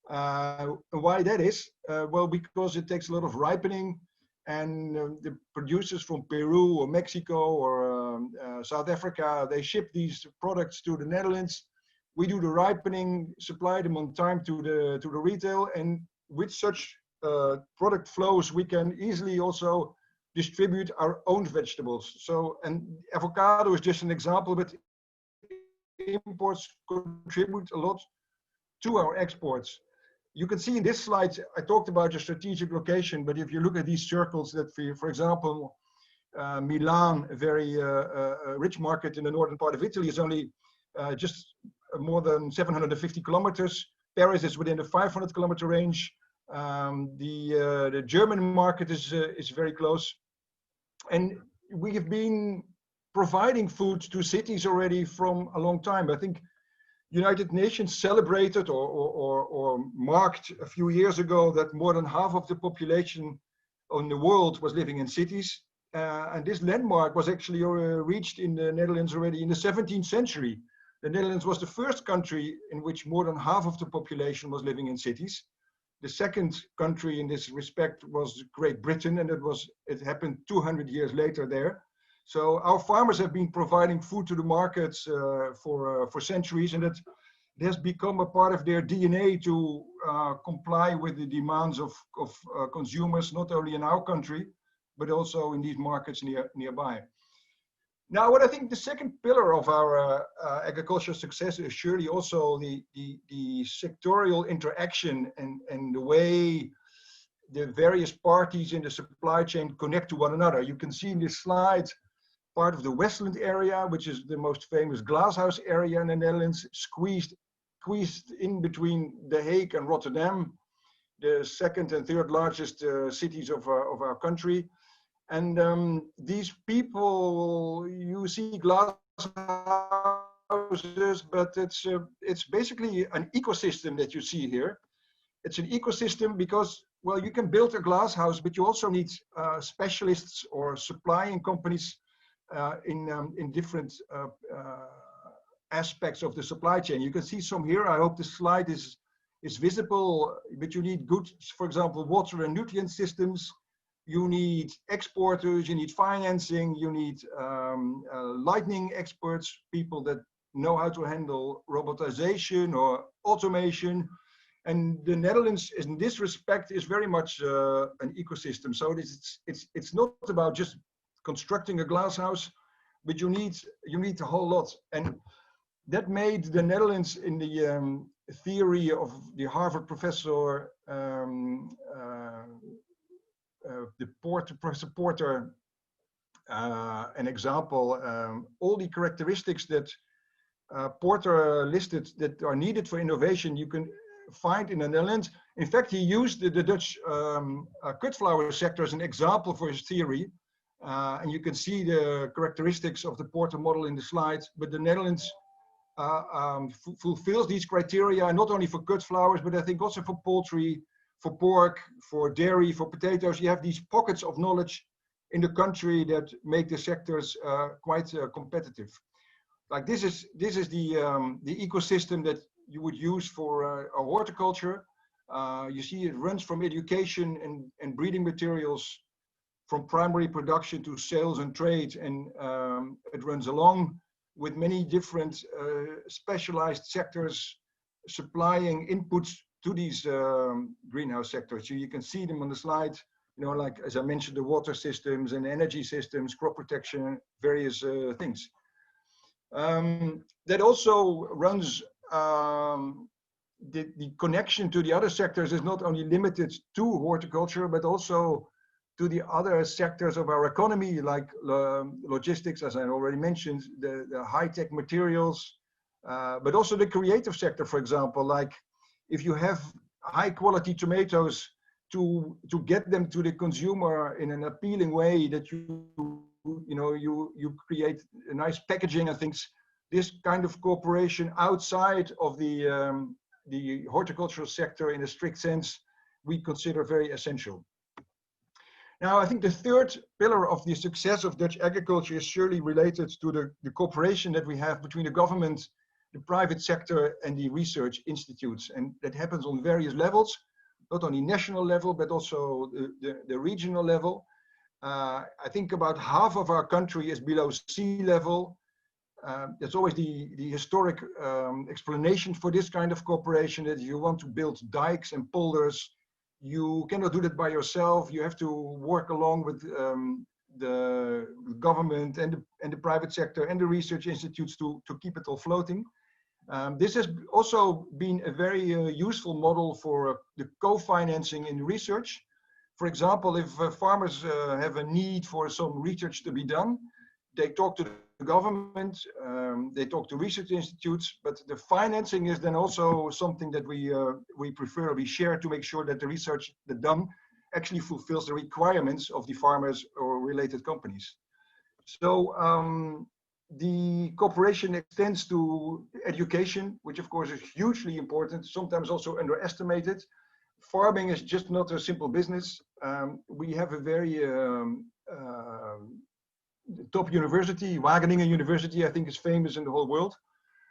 Why that is? Well, because it takes a lot of ripening, and the producers from Peru or Mexico or South Africa, they ship these products to the Netherlands. We do the ripening, supply them on time to the retail, and with such product flows, we can easily also distribute our own vegetables. So, and avocado is just an example, but imports contribute a lot to our exports. You can see in this slide, I talked about your strategic location, but if you look at these circles that, for example, Milan, a very rich market in the northern part of Italy, is only just more than 750 kilometers. Paris is within the 500 kilometer range. The German market is very close. And we have been providing food to cities already from a long time. I think United Nations celebrated or marked a few years ago that more than half of the population in the world was living in cities. And this landmark was actually reached in the Netherlands already in the 17th century. The Netherlands was the first country in which more than half of the population was living in cities. The second country in this respect was Great Britain, and it happened 200 years later there. So our farmers have been providing food to the markets for centuries, and it has become a part of their DNA to comply with the demands of consumers, not only in our country, but also in these markets nearby. Now, what I think the second pillar of our agricultural success is surely also the sectorial interaction and the way the various parties in the supply chain connect to one another. You can see in this slide part of the Westland area, which is the most famous glasshouse area in the Netherlands, squeezed in between The Hague and Rotterdam, the second and third largest cities of our country. And these people, you see glass houses, but it's basically an ecosystem that you see here. It's an ecosystem because, well, you can build a glass house, but you also need specialists or supplying companies in different aspects of the supply chain. You can see some here. I hope the slide is visible, but you need good, for example, water and nutrient systems. You need exporters, you need financing, you need lighting experts, people that know how to handle robotization or automation. And the Netherlands, in this respect, is very much an ecosystem. So it's not about just constructing a glass house, but you need a whole lot. And that made the Netherlands, in the theory of the Harvard professor, Professor Porter, an example. All the characteristics that Porter listed that are needed for innovation, you can find in the Netherlands. In fact, he used the Dutch cut flower sector as an example for his theory. And you can see the characteristics of the Porter model in the slides, but the Netherlands fulfills these criteria, not only for cut flowers, but I think also for poultry, for pork, for dairy, for potatoes. You have these pockets of knowledge in the country that make the sectors quite competitive. Like this is the ecosystem that you would use for horticulture. You see it runs from education and breeding materials, from primary production to sales and trade, and it runs along with many different specialized sectors supplying inputs to these greenhouse sectors. So you can see them on the slide, you know, like, as I mentioned, the water systems and energy systems, crop protection, various things. That also runs, the connection to the other sectors is not only limited to horticulture, but also to the other sectors of our economy, like logistics, as I already mentioned, the high-tech materials, but also the creative sector, for example. Like, if you have high-quality tomatoes, to get them to the consumer in an appealing way, that you create a nice packaging and things. This kind of cooperation outside of the horticultural sector in a strict sense, we consider very essential. Now, I think the third pillar of the success of Dutch agriculture is surely related to the cooperation that we have between the government, the private sector, and the research institutes. And that happens on various levels, not only national level, but also the regional level. I think about half of our country is below sea level. That's always the historic explanation for this kind of cooperation, that if you want to build dikes and polders, you cannot do that by yourself. You have to work along with the government and the private sector and the research institutes to keep it all floating. This has also been a very useful model for the co-financing in research. For example, if farmers have a need for some research to be done, they talk to the government, they talk to research institutes, but the financing is then also something that we prefer, we share, to make sure that the research that's done actually fulfills the requirements of the farmers or related companies. So the cooperation extends to education, which of course is hugely important, sometimes also underestimated. Farming is just not a simple business. We have a very top university, Wageningen University, I think is famous in the whole world.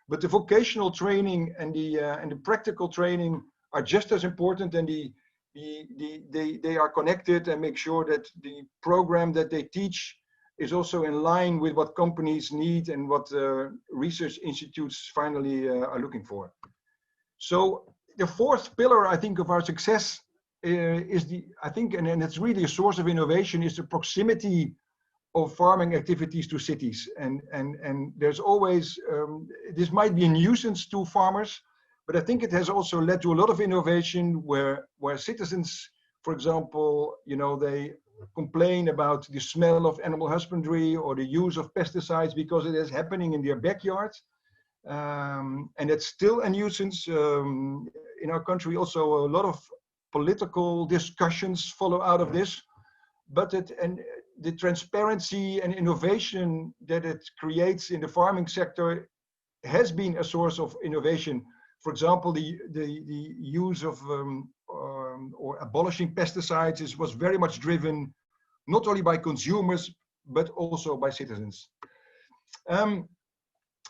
But the vocational training and the practical training are just as important, and they are connected, and make sure that the program that they teach is also in line with what companies need and what research institutes finally are looking for. So the fourth pillar, I think, of our success is and it's really a source of innovation, is the proximity of farming activities to cities. And there's always, this might be a nuisance to farmers, but I think it has also led to a lot of innovation where citizens, for example, they complain about the smell of animal husbandry or the use of pesticides because it is happening in their backyard. And it's still a nuisance. In our country, also a lot of political discussions follow out of this, but the transparency and innovation that it creates in the farming sector has been a source of innovation. For example, the use of or abolishing pesticides was very much driven not only by consumers, but also by citizens.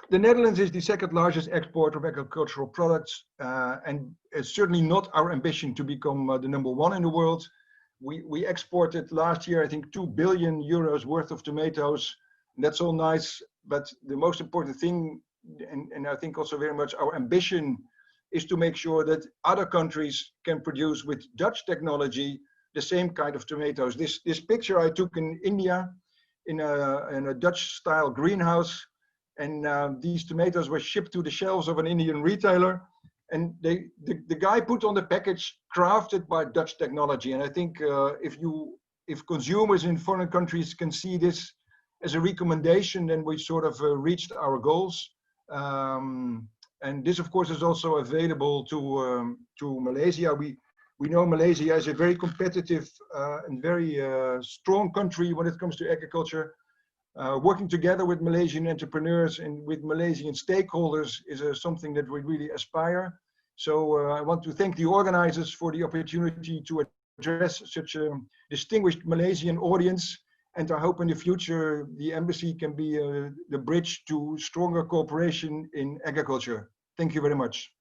The Netherlands is the second largest exporter of agricultural products, and it's certainly not our ambition to become the #1 in the world. We exported last year, I think, 2 billion euros worth of tomatoes. And that's all nice, but the most important thing, and I think also very much our ambition, is to make sure that other countries can produce with Dutch technology the same kind of tomatoes. This picture I took in India in a Dutch-style greenhouse, and these tomatoes were shipped to the shelves of an Indian retailer, and the guy put on the package crafted by Dutch technology. And I think if consumers in foreign countries can see this as a recommendation, then we sort of reached our goals. And this, of course, is also available to Malaysia. We know Malaysia is a very competitive and very strong country when it comes to agriculture. Working together with Malaysian entrepreneurs and with Malaysian stakeholders is something that we really aspire. So I want to thank the organizers for the opportunity to address such a distinguished Malaysian audience. And I hope in the future the embassy can be the bridge to stronger cooperation in agriculture. Thank you very much.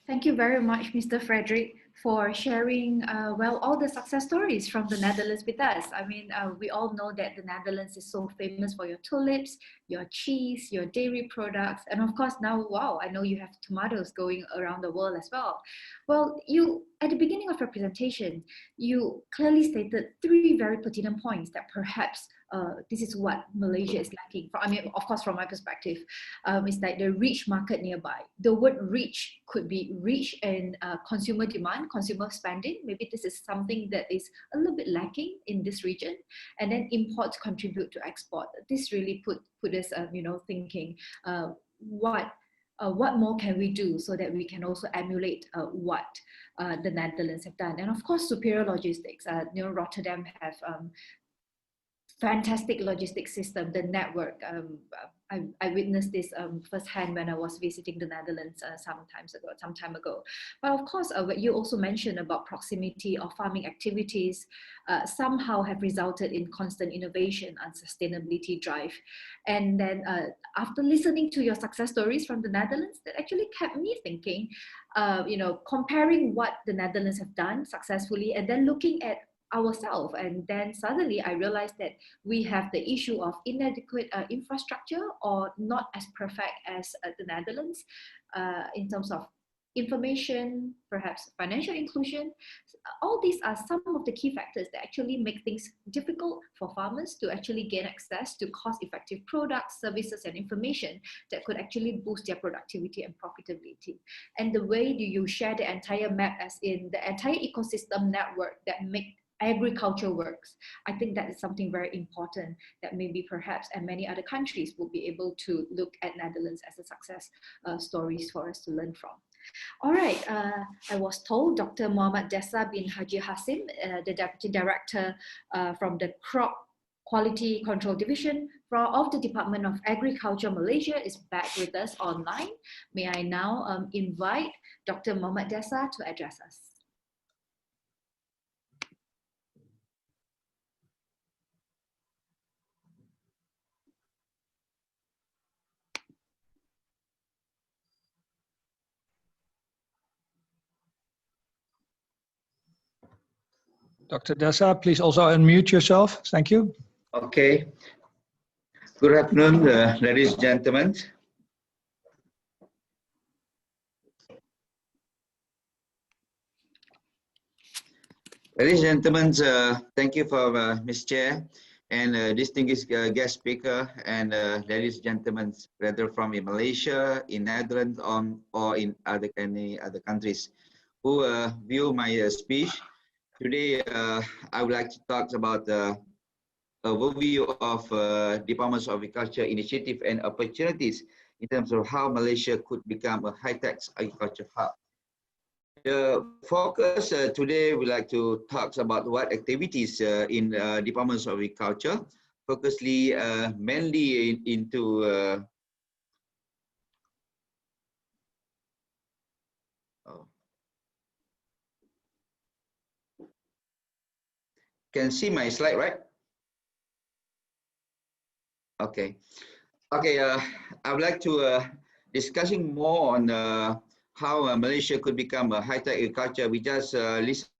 Thank you very much, Mr. Frederick, for sharing well all the success stories from the Netherlands with us. I mean, we all know that the Netherlands is so famous for your tulips, your cheese, your dairy products, and of course now, wow, I know you have tomatoes going around the world as well. Well, you at the beginning of your presentation, you clearly stated 3 very pertinent points that perhaps this is what Malaysia is lacking. I mean, of course, from my perspective, it's like the rich market nearby. The word rich could be rich in consumer demand, consumer spending. Maybe this is something that is a little bit lacking in this region. And then imports contribute to export. This really put us, thinking what more can we do so that we can also emulate what the Netherlands have done. And of course, superior logistics. Rotterdam have fantastic logistics system, the network. I witnessed this firsthand when I was visiting the Netherlands some time ago. But of course, what you also mentioned about proximity of farming activities somehow have resulted in constant innovation and sustainability drive. And then after listening to your success stories from the Netherlands, that actually kept me thinking, comparing what the Netherlands have done successfully and then looking at ourselves, and then suddenly I realized that we have the issue of inadequate infrastructure or not as perfect as the Netherlands in terms of information, perhaps financial inclusion. All these are some of the key factors that actually make things difficult for farmers to actually gain access to cost-effective products, services, and information that could actually boost their productivity and profitability. And the way do you share the entire map, as in the entire ecosystem network that make agriculture works? I think that is something very important that maybe perhaps and many other countries will be able to look at Netherlands as a success stories for us to learn from. All right, I was told Dr. Muhammad Desa bin Haji Hasim, the Deputy Director from the Crop Quality Control Division of the Department of Agriculture Malaysia, is back with us online. May I now invite Dr. Muhammad Desa to address us. Dr. Desa, please also unmute yourself. Thank you. Okay. Good afternoon, ladies and gentlemen. Ladies and gentlemen, thank you for Ms. Chair and distinguished guest speaker and ladies and gentlemen, whether from in Malaysia, in Netherlands, or in any other countries who view my speech. Today, I would like to talk about the overview of Department of Agriculture initiative and opportunities in terms of how Malaysia could become a high-tech agriculture hub. The focus today, we like to talk about what activities in Department of Agriculture focusedly mainly into can see my slide, right? Okay. Okay, I would like to discussing more on how Malaysia could become a high-tech agriculture. We just listened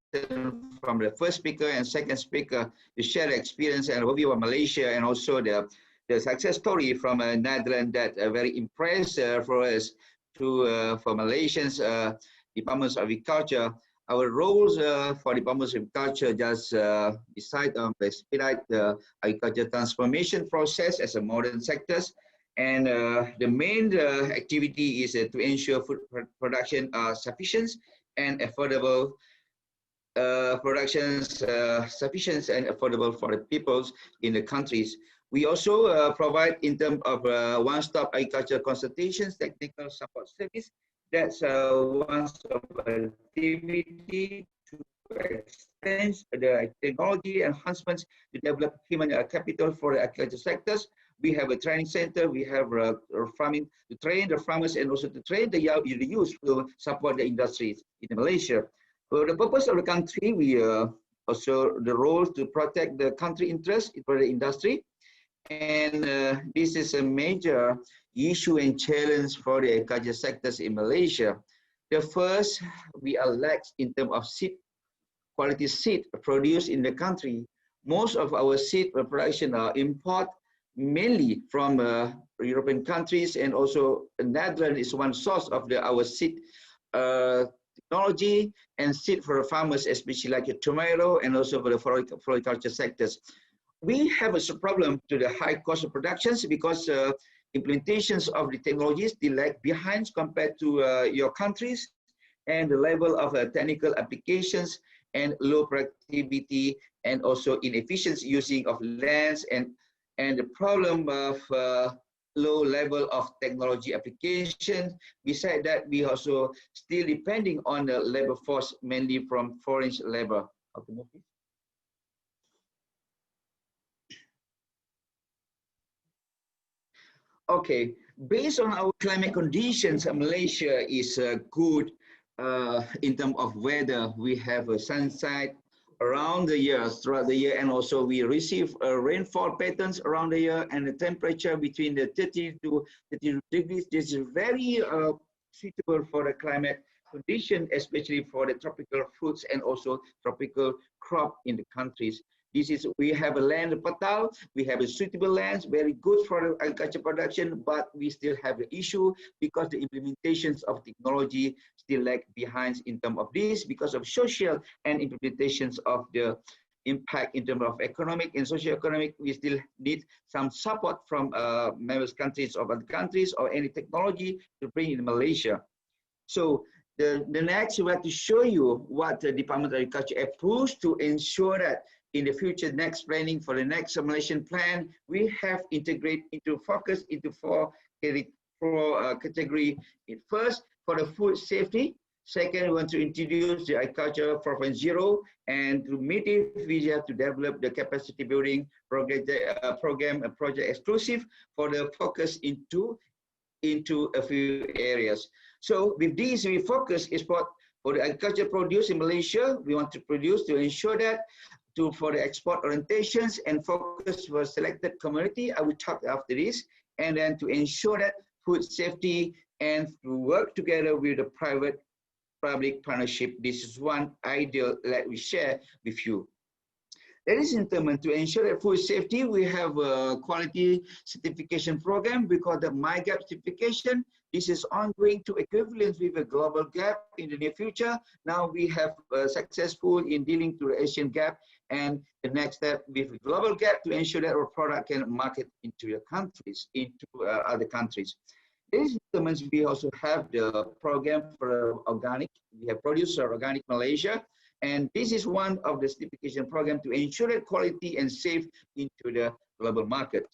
from the first speaker and second speaker to share the experience and overview of Malaysia, and also the success story from Netherlands that very impressed for us to for Malaysians departments of agriculture. Our roles for departments of agriculture just decide on expedite the agriculture transformation process as a modern sectors. And the main activity is to ensure food production sufficient and affordable sufficient and affordable for the peoples in the countries. We also provide in terms of one-stop agriculture consultations, technical support service. That's one-stop activity to extend the technology enhancements to develop human capital for the agriculture sectors. We have a training center. We have farming to train the farmers and also to train the youth to support the industries in Malaysia. For the purpose of the country, we also the role to protect the country interest for the industry. And this is a major issue and challenge for the agriculture sectors in Malaysia. The first, we are lax in terms of seed, quality seed produced in the country. Most of our seed production are import mainly from European countries, and also Netherlands is one source of our seed technology and seed for farmers, especially like tomato and also for the floriculture sectors. We have a problem to the high cost of productions because implementations of the technologies they lag behind compared to your countries, and the level of technical applications and low productivity and also inefficiency using of lands, and the problem of low level of technology application. Besides that, we also still depending on the labor force, mainly from foreign labor. Okay, based on our climate conditions, Malaysia is good in terms of weather. We have a sunset around the year, throughout the year, and also we receive rainfall patterns around the year, and the temperature between the 30 to 32 degrees. This is very suitable for the climate condition, especially for the tropical fruits and also tropical crop in the countries. This is, we have a land fertile, we have a suitable lands, very good for agriculture production, but we still have the issue because the implementations of technology still lag behind in terms of this, because of social and implementations of the impact in terms of economic and socio-economic. We still need some support from member countries of other countries or any technology to bring in Malaysia. So the next, we have to show you what the Department of Agriculture approves to ensure that in the future next planning for the next Malaysian plan, we have integrate into focus into four category. First, for the food safety. Second, we want to introduce the agriculture 4.0, and to meet it, we have to develop the capacity building program and project exclusive for the focus into a few areas. So with these, we focus is for the agriculture produce in Malaysia. We want to produce to ensure that for the export orientations and focus for selected community. I will talk after this, and then to ensure that food safety and to work together with the private-public partnership. This is one ideal that we share with you. Ladies and gentlemen, to ensure that food safety, we have a quality certification program. We call the MyGap certification. This is ongoing to equivalence with a global gap in the near future. Now we have successful in dealing to the Asian gap, and the next step with global gap to ensure that our product can market into your countries, into other countries. Ladies and gentlemen, we also have the program for organic. We have Producer Organic Malaysia, and this is one of the certification program to ensure that quality and safe into the global market.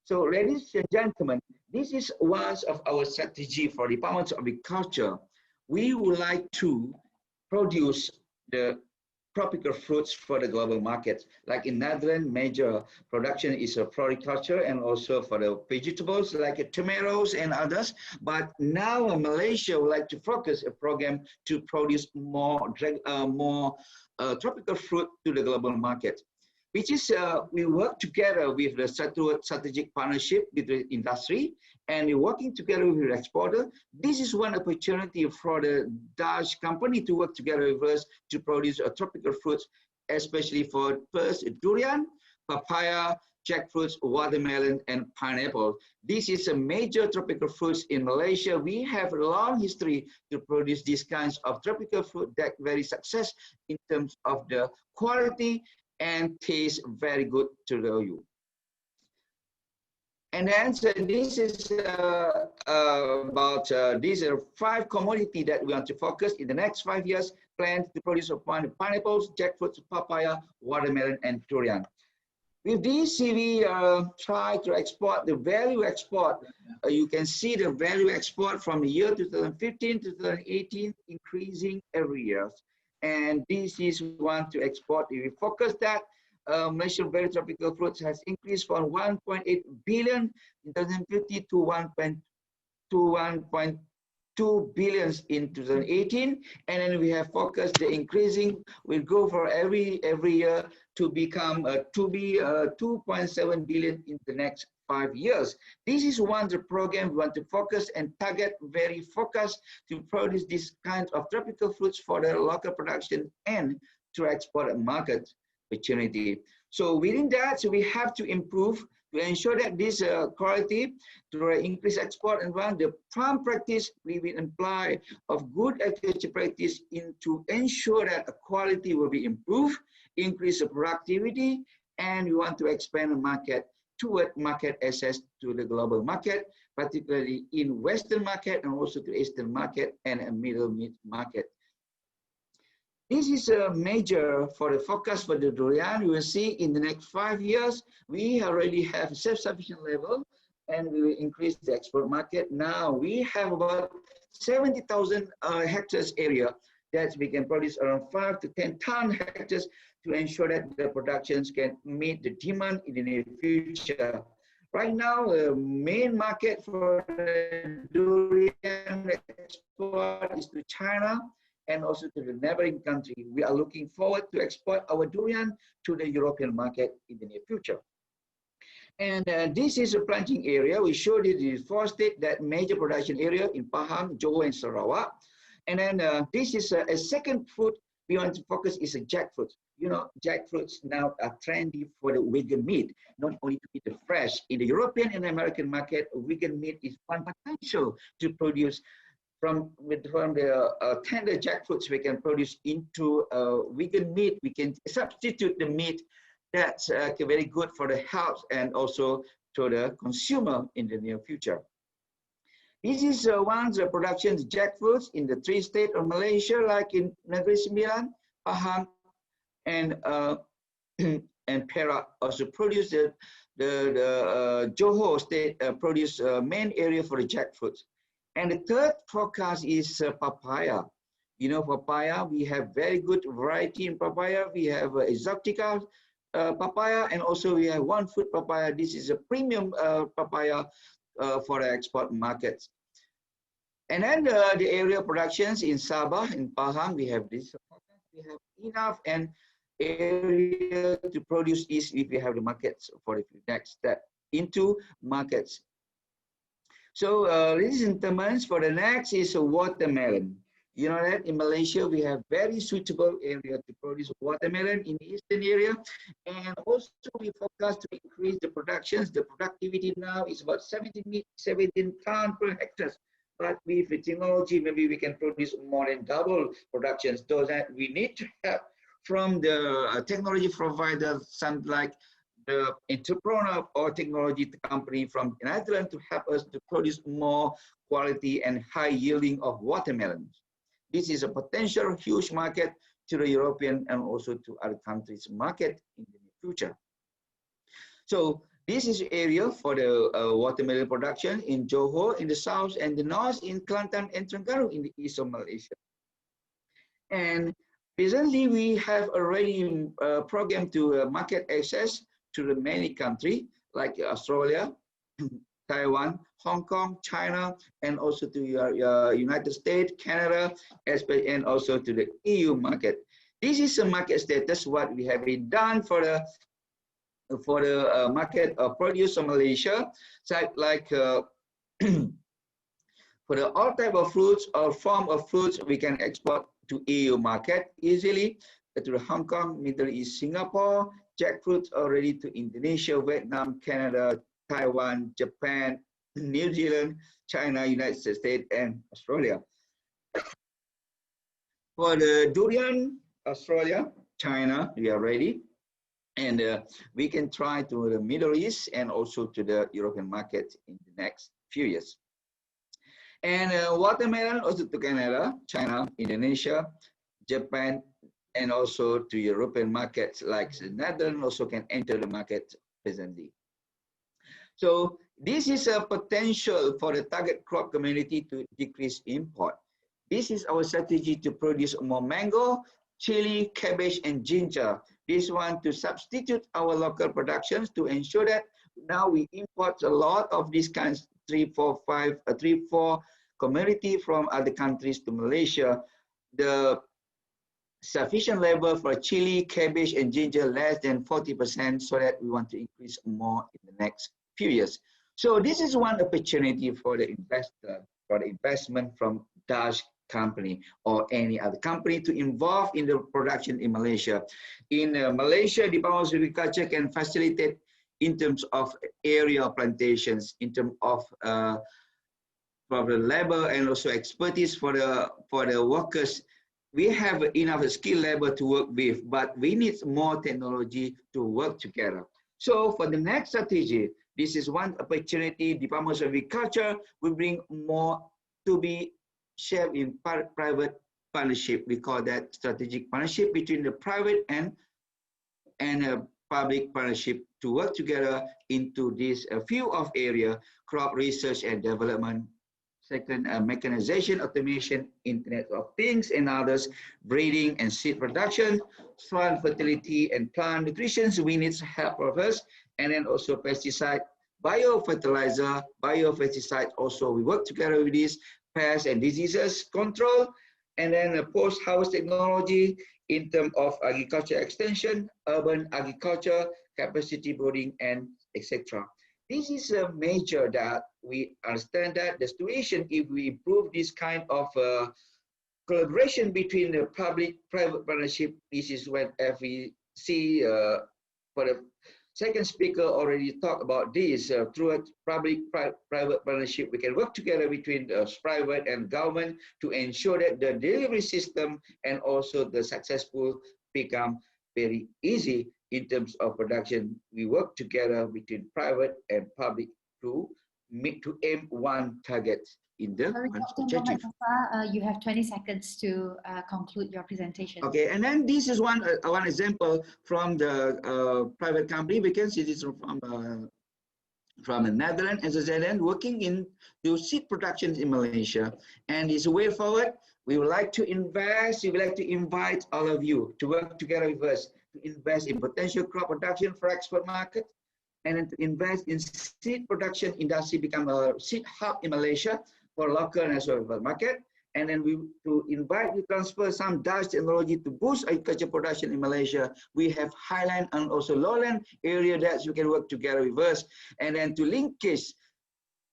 So, ladies and gentlemen, this is one of our strategy for Department of Agriculture. We would like to produce the tropical fruits for the global market. Like in Netherlands, major production is floriculture and also for the vegetables like tomatoes and others. But now Malaysia would like to focus a program to produce more tropical fruit to the global market, which is we work together with the strategic partnership with the industry, and we're working together with the exporter. This is one opportunity for the Dutch company to work together with us to produce tropical fruits, especially for first durian, papaya, jackfruits, watermelon, and pineapple. This is a major tropical fruits in Malaysia. We have a long history to produce these kinds of tropical fruit that very success in terms of the quality and taste very good to you. And then so this is about these are 5 commodities that we want to focus in the next 5 years. Plans to produce upon pineapples, jackfruits, papaya, watermelon, and durian. With this, we try to export the value export. You can see the value export from the year 2015 to 2018 increasing every year. And this is one to export. If we focus that, Malaysian very tropical fruits has increased from 1.8 billion in 2050 to 1.2 billion in 2018, and then we have focused the increasing will go for every year to become 2.7 billion in the next 5 years. This is one the program we want to focus and target very focused to produce this kind of tropical fruits for the local production and to export market opportunity. So within that, so we have to improve to ensure that this quality to increase export and run the farm practice we will apply of good agriculture practice to ensure that the quality will be improved, increase the productivity, and we want to expand the market toward market access to the global market, particularly in Western market and also to Eastern market and a mid market. This is a major for the focus for the durian. You will see in the next 5 years, we already have self-sufficient level and we will increase the export market. Now we have about 70,000 hectares area that we can produce around 5 to 10 ton hectares to ensure that the productions can meet the demand in the near future. Right now, the main market for the durian export is to China and also to the neighboring country. We are looking forward to export our durian to the European market in the near future. And this is a planting area. We showed it in 4 states, that major production area in Pahang, Johor, and Sarawak. And then this is a second fruit we want to focus is a jackfruit. You know, jackfruits now are trendy for the vegan meat, not only to eat the fresh. In the European and American market, vegan meat is one potential to produce from the tender jackfruits we can produce into vegan meat. We can substitute the meat that's very good for the health and also to the consumer in the near future. This is one of the productions jackfruits in the 3 states of Malaysia, like in Negeri Sembilan, Pahang, and Perak. Also produce the Johor state produce main area for the jackfruits. And the third forecast is papaya. You know, papaya, we have very good variety in papaya. We have exotica papaya, and also we have one fruit papaya. This is a premium papaya for the export markets. And then the area productions in Sabah, in Pahang, we have this. We have enough and area to produce this if we have the markets for the next step into markets. So ladies and gentlemen, for the next is a watermelon. You know that in Malaysia, we have very suitable area to produce watermelon in the eastern area. And also we focus to increase the productions. The productivity now is about 17 tons per hectare. But with the technology, maybe we can produce more than double productions. So that we need to have from the technology providers, some like the entrepreneur or technology company from the Netherlands to help us to produce more quality and high yielding of watermelons. This is a potential huge market to the European and also to other countries' market in the future. So this is area for the watermelon production in Johor in the south and the north, in Kelantan and Terengganu in the east of Malaysia. And Presently, we have already programmed to market access to the many countries like Australia, Taiwan, Hong Kong, China, and also to United States, Canada, and also to the EU market. This is a market status what we have been done for the market of produce of Malaysia, like for the all type of fruits or form of fruits we can export to EU market easily to the Hong Kong, Middle East, Singapore, jackfruit already to Indonesia, Vietnam, Canada, Taiwan, Japan, New Zealand, China, United States, and Australia. For the durian, Australia, China, we are ready. And we can try to the Middle East and also to the European market in the next few years. And watermelon also to Canada, China, Indonesia, Japan, and also to European markets like the Netherlands also can enter the market presently. So this is a potential for the target crop community to decrease import. This is our strategy to produce more mango, chili, cabbage, and ginger. This one to substitute our local productions to ensure that now we import a lot of these kinds, 3, 4 commodity from other countries to Malaysia. The sufficient level for chili, cabbage, and ginger less than 40%, so that we want to increase more in the next few years. So this is one opportunity for the investor, for the investment from Dutch company or any other company to involve in the production in Malaysia. In Malaysia, Department of Agriculture can facilitate in terms of area plantations, in terms of for the labor and also expertise for the workers. We have enough skilled labor to work with, but we need more technology to work together. So for the next strategy, this is one opportunity. Department of Agriculture will bring more to be shared in private partnership. We call that strategic partnership between the private and public partnership to work together into this field of area, crop research and development. Second, mechanization, automation, Internet of Things and others, breeding and seed production, soil fertility and plant nutrition. We need help of us. And then also pesticide, biofertilizer, biopesticide also we work together with this, pests and diseases control, and then post-harvest technology in terms of agriculture extension, urban agriculture, capacity building, and etc. This is a major that we understand that the situation, if we improve this kind of collaboration between the public-private partnership, this is when we see for the second speaker already talked about this, through a public-private partnership, we can work together between the private and government to ensure that the delivery system and also the successful become very easy in terms of production. We work together between private and public to aim one target in the objective. You have 20 seconds to conclude your presentation. Okay, and then this is one example from the private company, because it is from the Netherlands, as I said, working in the seed production in Malaysia. And it's a way forward. We would like to invest, we would like to invite all of you to work together with us to invest in potential crop production for export market, and then to invest in seed production industry, become a seed hub in Malaysia for local and national market. And then we to invite you transfer some Dutch technology to boost agriculture production in Malaysia. We have highland and also lowland area that you can work together with us, and then to linkage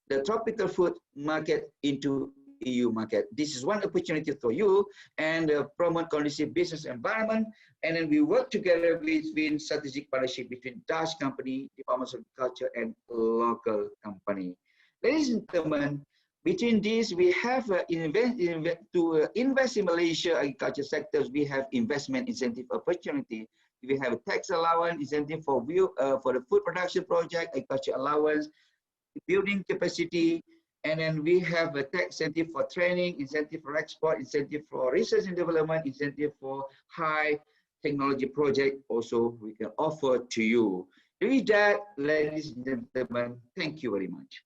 the tropical fruit market into EU market. This is one opportunity for you, and promote conducive business environment. And then we work together between strategic partnership between Dutch company, Department of Agriculture, and local company. Ladies and gentlemen, between these, we have to invest in Malaysia agriculture sectors. We have investment incentive opportunity. We have a tax allowance incentive for the food production project, agriculture allowance, building capacity, and then we have a tax incentive for training, incentive for export, incentive for research and development, incentive for high technology project. Also, we can offer to you. With that, ladies and gentlemen, thank you very much.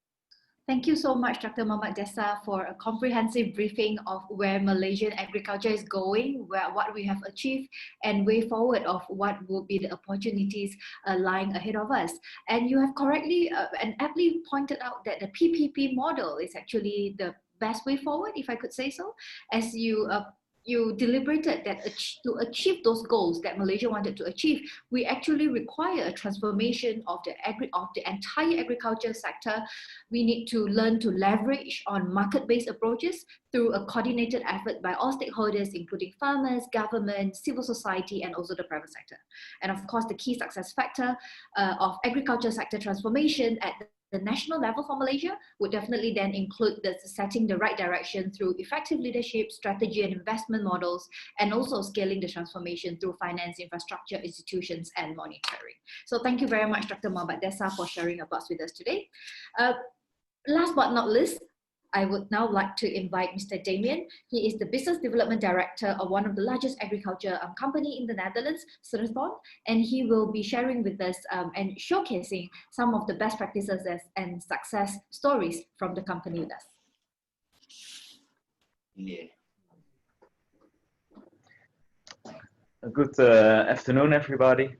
Thank you so much, Dr. Muhammad Desa, for a comprehensive briefing of where Malaysian agriculture is going, what we have achieved, and way forward of what will be the opportunities lying ahead of us. And you have correctly and aptly pointed out that the PPP model is actually the best way forward, if I could say so, as you deliberated that to achieve those goals that Malaysia wanted to achieve, we actually require a transformation of the entire agriculture sector. We need to learn to leverage on market-based approaches through a coordinated effort by all stakeholders, including farmers, government, civil society, and also the private sector. And of course, the key success factor of agriculture sector transformation at the national level for Malaysia would definitely then include setting the right direction through effective leadership, strategy and investment models, and also scaling the transformation through finance, infrastructure, institutions, and monitoring. So thank you very much, Dr. Muhammad Desa, for sharing your thoughts with us today. Last but not least, I would now like to invite Mr. Damien. He is the Business Development Director of one of the largest agriculture company in the Netherlands, Seman, and he will be sharing with us and showcasing some of the best practices and success stories from the company with us. Yeah. Good afternoon, everybody.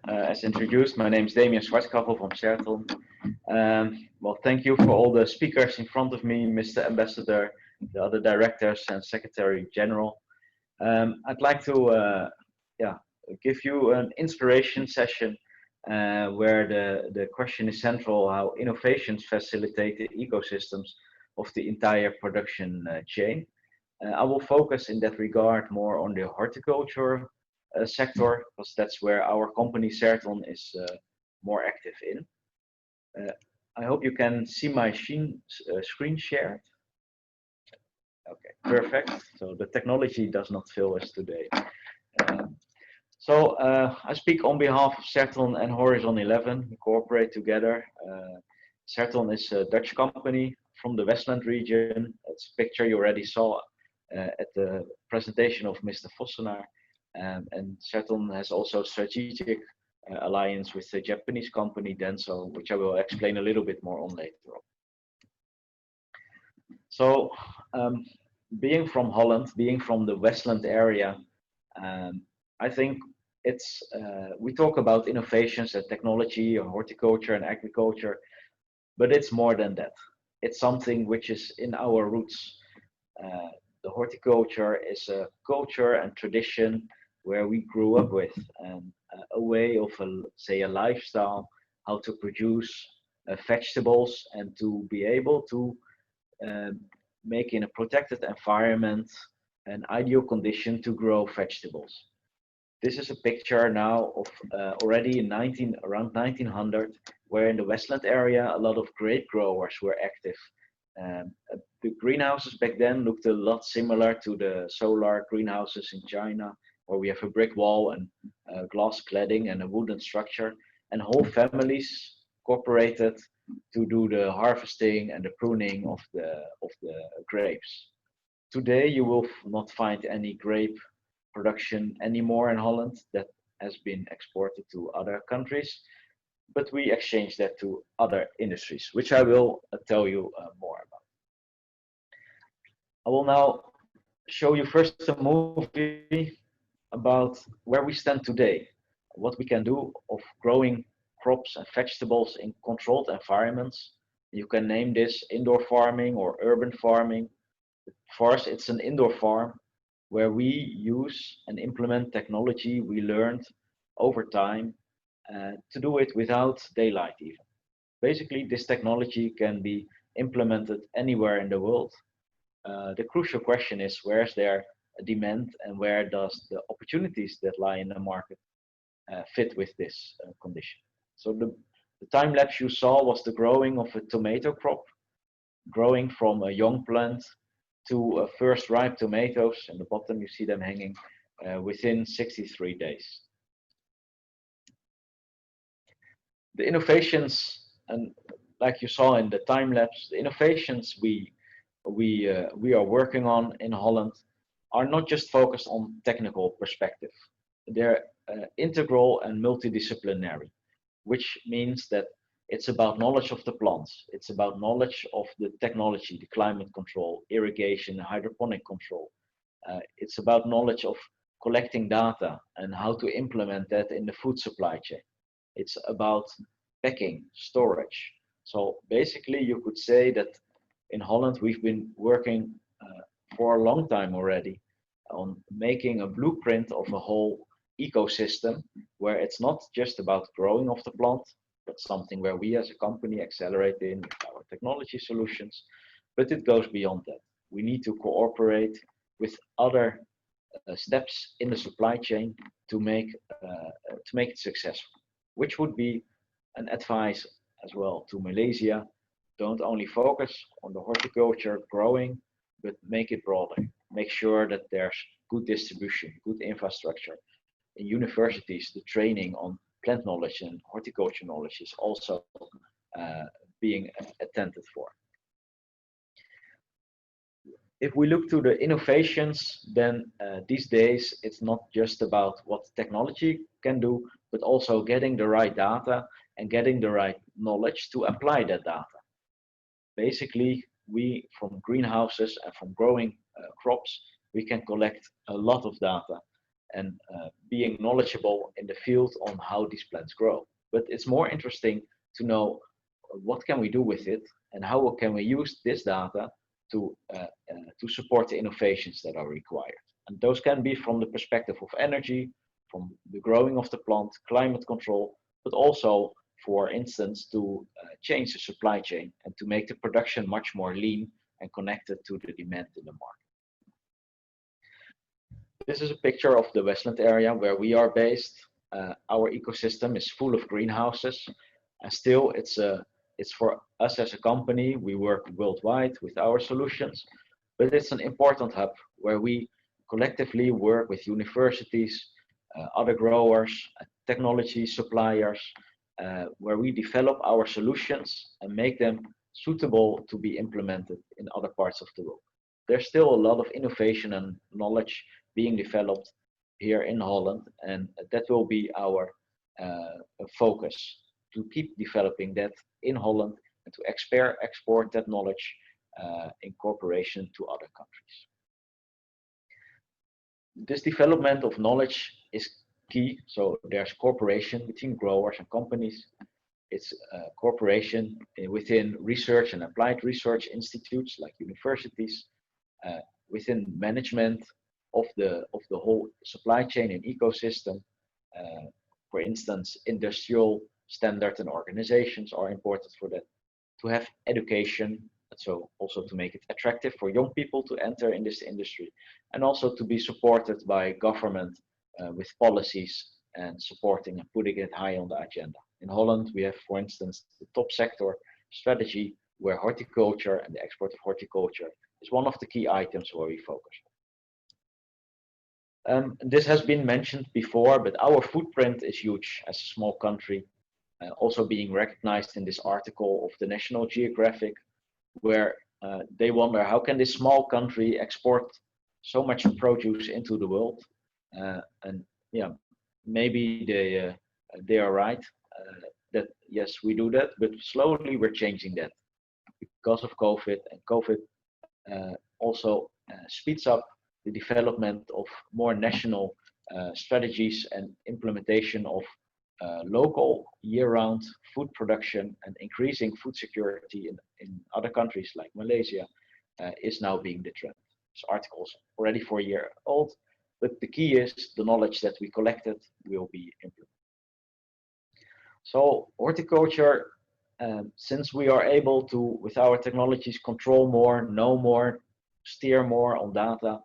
As introduced, my name is Damien Zwartkavel from Serton. Well, thank you for all the speakers in front of me, Mr. Ambassador, the other directors and Secretary General. I'd like to give you an inspiration session where the question is central, how innovations facilitate the ecosystems of the entire production chain. I will focus in that regard more on the horticulture sector, because that's where our company Serton is more active in. I hope you can see my screen shared. Okay, perfect. So the technology does not fail us today. I speak on behalf of Serton and Horizon 11. We cooperate together. Serton is a Dutch company from the Westland region. It's a picture you already saw at the presentation of Mr. Vossenaar. And Serton has also strategic alliance with the Japanese company Denso, which I will explain a little bit more on later on. So, being from Holland, being from the Westland area, I think it's we talk about innovations and technology, horticulture and agriculture, but it's more than that. It's something which is in our roots. The horticulture is a culture and tradition where we grew up with, and a way of say a lifestyle, how to produce vegetables and to be able to make in a protected environment an ideal condition to grow vegetables. This is a picture now of already in around 1900, where in the Westland area a lot of grape growers were active. The greenhouses back then looked a lot similar to the solar greenhouses in China, where we have a brick wall and glass cladding and a wooden structure, and whole families cooperated to do the harvesting and the pruning of the grapes. Today you will not find any grape production anymore in Holland. That has been exported to other countries, but we exchange that to other industries, which I will tell you more about. I will now show you first a movie about where we stand today, what we can do of growing crops and vegetables in controlled environments. You can name this indoor farming or urban farming. For us, it's an indoor farm where we use and implement technology we learned over time to do it without daylight even. Basically, this technology can be implemented anywhere in the world. The crucial question is, where is there a demand and where does the opportunities that lie in the market fit with this condition? So the time lapse you saw was the growing of a tomato crop, growing from a young plant to first ripe tomatoes. In the bottom you see them hanging within 63 days. The innovations, and like you saw in the time lapse, the innovations we are working on in Holland are not just focused on technical perspective. They're integral and multidisciplinary, which means that It's about knowledge of the plants. It's about knowledge of the technology, the climate control, irrigation, hydroponic control. It's about knowledge of collecting data and how to implement that in the food supply chain. It's about packing, storage. So basically you could say that in Holland we've been working for a long time already on making a blueprint of a whole ecosystem where it's not just about growing of the plant, but something where we as a company accelerate in with our technology solutions, but it goes beyond that. We need to cooperate with other steps in the supply chain to make it successful, which would be an advice as well to Malaysia. Don't only focus on the horticulture growing, but make it broader. Make sure that there's good distribution, good infrastructure. In universities, the training on plant knowledge and horticulture knowledge is also being attended for. If we look to the innovations, then these days it's not just about what technology can do, but also getting the right data and getting the right knowledge to apply that data. Basically, we from greenhouses and from growing crops, we can collect a lot of data and being knowledgeable in the field on how these plants grow. But it's more interesting to know what can we do with it and how can we use this data to support the innovations that are required. And those can be from the perspective of energy, from the growing of the plant, climate control, but also, for instance, to change the supply chain and to make the production much more lean and connected to the demand in the market. This is a picture of the Westland area where we are based. Our ecosystem is full of greenhouses, and still it's for us as a company. We work worldwide with our solutions, but it's an important hub where we collectively work with universities, other growers, technology suppliers, where we develop our solutions and make them suitable to be implemented in other parts of the world. There's still a lot of innovation and knowledge being developed here in Holland, and that will be our focus, to keep developing that in Holland and to export that knowledge in cooperation to other countries. This development of knowledge is key. So there's cooperation between growers and companies. It's cooperation within research and applied research institutes like universities, within management of the whole supply chain and ecosystem. For instance, industrial standards and organizations are important for that. To have education, so also to make it attractive for young people to enter in this industry, and also to be supported by government with policies and supporting and putting it high on the agenda. In Holland, we have, for instance, the top sector strategy where horticulture and the export of horticulture is one of the key items where we focus. This has been mentioned before, but our footprint is huge as a small country, also being recognized in this article of the National Geographic, where they wonder how can this small country export so much produce into the world. And yeah, maybe they are right that yes, we do that, but slowly we're changing that because of COVID, and COVID also speeds up the development of more national strategies and implementation of local year-round food production, and increasing food security in other countries like Malaysia is now being the trend. This article is already 4 years old, but the key is the knowledge that we collected will be implemented. So horticulture, since we are able to, with our technologies, control more, know more, steer more on data,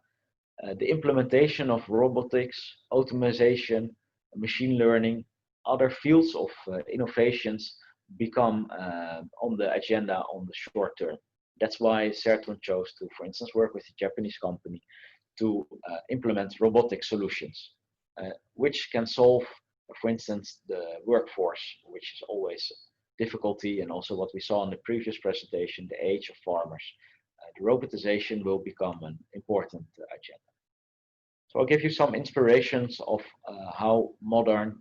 the implementation of robotics, automation, machine learning, other fields of innovations become on the agenda on the short term. That's why Certon chose to, for instance, work with a Japanese company to implement robotic solutions, which can solve, for instance, the workforce, which is always difficulty, and also what we saw in the previous presentation, the age of farmers. The robotization will become an important agenda. So I'll give you some inspirations of how modern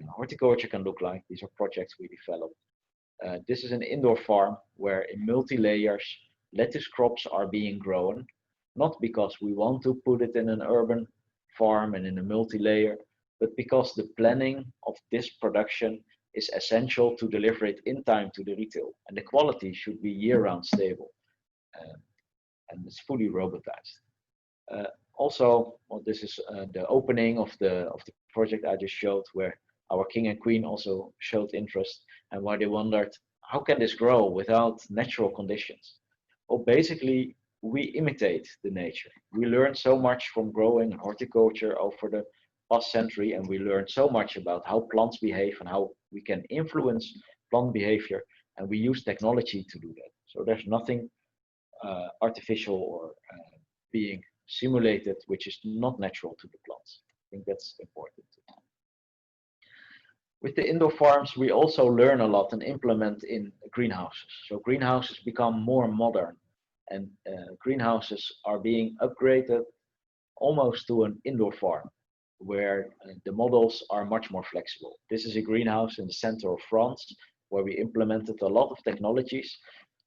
horticulture can look like. These are projects we developed. This is an indoor farm where in multi-layers lettuce crops are being grown, not because we want to put it in an urban farm and in a multi-layer, but because the planning of this production is essential to deliver it in time to the retail, and the quality should be year-round stable, and it's fully robotized. Also, well, this is the opening of the project I just showed, where our king and queen also showed interest, and why they wondered, how can this grow without natural conditions? Well, basically, we imitate the nature. We learn so much from growing horticulture over the past century, and we learn so much about how plants behave and how we can influence plant behavior, and we use technology to do that. So there's nothing artificial or being simulated which is not natural to the plants. I think that's important. With the indoor farms, we also learn a lot and implement in greenhouses. So greenhouses become more modern, and greenhouses are being upgraded almost to an indoor farm, where the models are much more flexible. This is a greenhouse in the center of France, where we implemented a lot of technologies,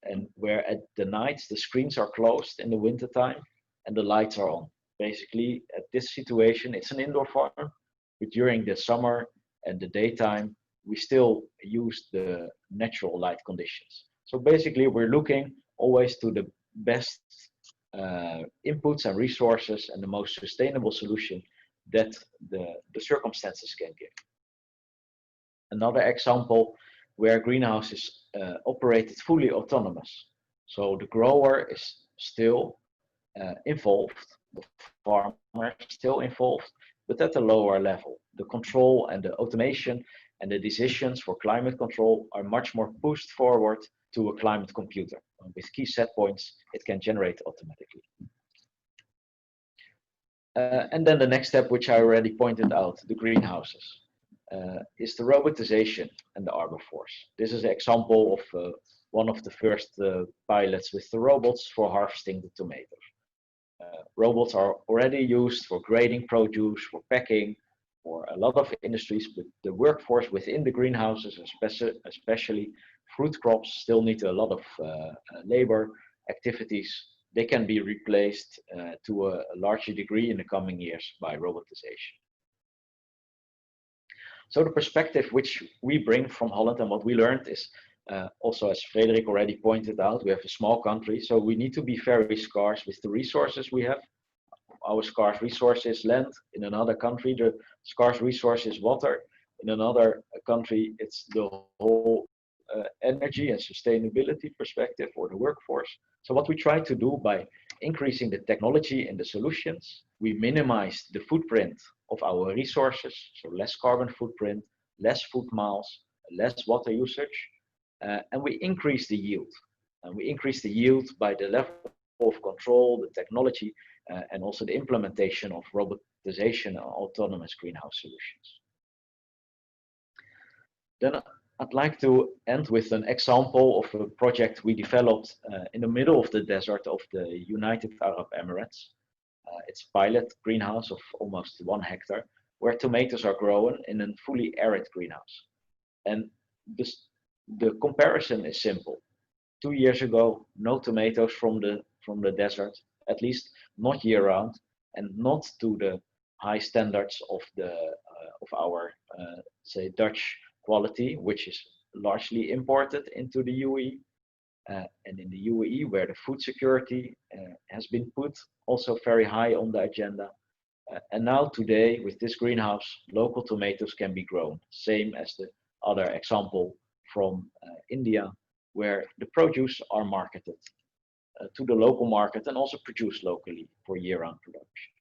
and where at the nights the screens are closed in the winter time and the lights are on. Basically, at this situation, it's an indoor farm, but during the summer and the daytime, we still use the natural light conditions. So basically, we're looking always to the best inputs and resources and the most sustainable solution that the circumstances can give. Another example where greenhouse is operated fully autonomous. So the grower is still involved, the farmer is still involved, but at a lower level. The control and the automation and the decisions for climate control are much more pushed forward to a climate computer. With key set points, it can generate automatically. And then the next step, which I already pointed out, the greenhouses, is the robotization and the arbor force. This is an example of one of the first pilots with the robots for harvesting the tomatoes. Robots are already used for grading produce, for packing, for a lot of industries, but the workforce within the greenhouses, especially fruit crops, still need a lot of labor activities. They can be replaced to a larger degree in the coming years by robotization. So the perspective which we bring from Holland and what we learned is, also as Frederik already pointed out, we have a small country, so we need to be very scarce with the resources we have. Our scarce resource is land. In another country, the scarce resource is water. In another country, it's the whole energy and sustainability perspective or the workforce. So what we try to do by increasing the technology and the solutions, we minimize the footprint of our resources, so less carbon footprint, less food miles, less water usage, and we increase the yield. And we increase the yield by the level of control, the technology, and also the implementation of robotization and autonomous greenhouse solutions. Then I'd like to end with an example of a project we developed in the middle of the desert of the United Arab Emirates. It's a pilot greenhouse of almost 1 hectare, where tomatoes are grown in a fully arid greenhouse. And the comparison is simple. 2 years ago, no tomatoes from the desert, at least not year-round, and not to the high standards of our say Dutch quality, which is largely imported into the UAE. And in the UAE, where the food security has been put also very high on the agenda. And now today, with this greenhouse, local tomatoes can be grown, same as the other example from India, where the produce are marketed to the local market and also produced locally for year-round production.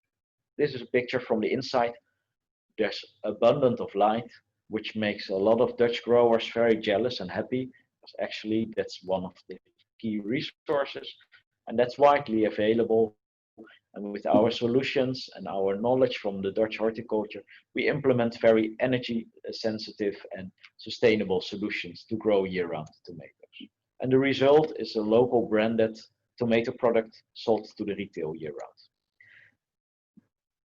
This is a picture from the inside. There's abundance of light, which makes a lot of Dutch growers very jealous and happy, because actually that's one of the key resources, and that's widely available. And with our solutions and our knowledge from the Dutch horticulture, we implement very energy sensitive and sustainable solutions to grow year-round tomatoes. And the result is a local branded tomato product sold to the retail year-round.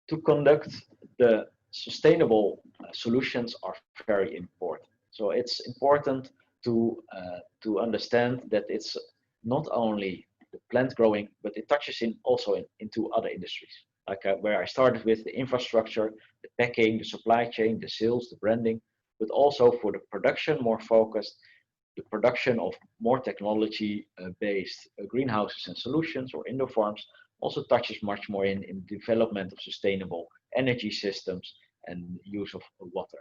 To conduct the sustainable solutions are very important. So it's important to understand that it's not only the plant growing, but it touches also into other industries. Like where I started with the infrastructure, the packing, the supply chain, the sales, the branding, but also for the production, more focused, the production of more technology-based greenhouses and solutions or indoor farms also touches much more in development of sustainable energy systems and use of water.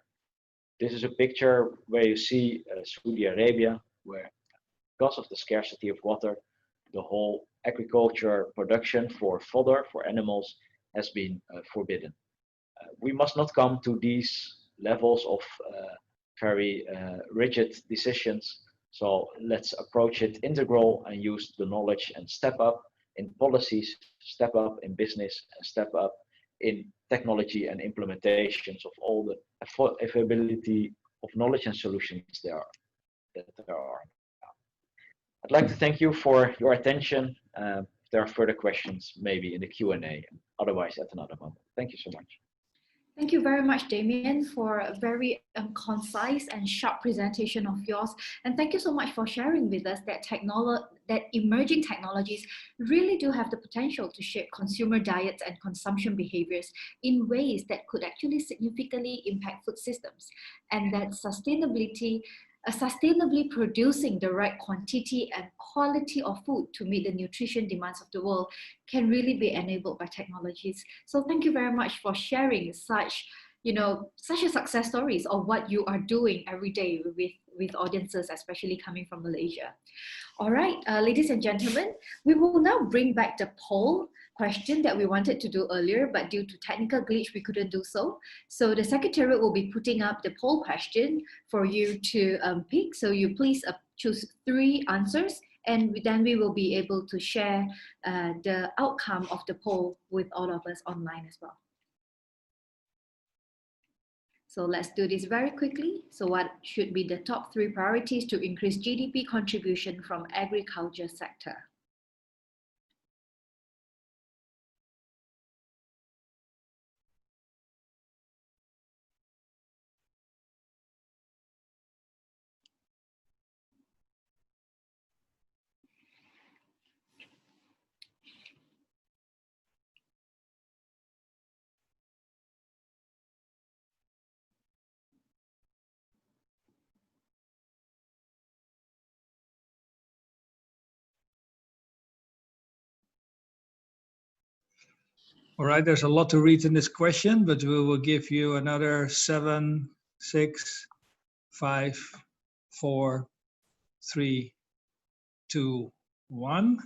This is a picture where you see Saudi Arabia, where because of the scarcity of water, the whole agriculture production for fodder for animals has been forbidden. We must not come to these levels of very rigid decisions. So let's approach it integral and use the knowledge and step up in policies, step up in business, and step up in technology and implementations of all the availability of knowledge and solutions there are. I'd like to thank you for your attention. If there are further questions, maybe in the Q&A, otherwise at another moment. Thank you so much. Thank you very much, Damien, for a very concise and sharp presentation of yours. And thank you so much for sharing with us that emerging technologies really do have the potential to shape consumer diets and consumption behaviors in ways that could actually significantly impact food systems. And that sustainably producing the right quantity and quality of food to meet the nutrition demands of the world can really be enabled by technologies. So thank you very much for sharing such a success stories of what you are doing every day with audiences, especially coming from Malaysia. All right, ladies and gentlemen, we will now bring back the poll question that we wanted to do earlier, but due to technical glitch, we couldn't do so. So the Secretariat will be putting up the poll question for you to pick. So you please choose 3 answers, and then we will be able to share the outcome of the poll with all of us online as well. So let's do this very quickly. So what should be the top 3 priorities to increase GDP contribution from agriculture sector? All right, there's a lot to read in this question, but we will give you another 7, 6, 5, 4, 3, 2, 1.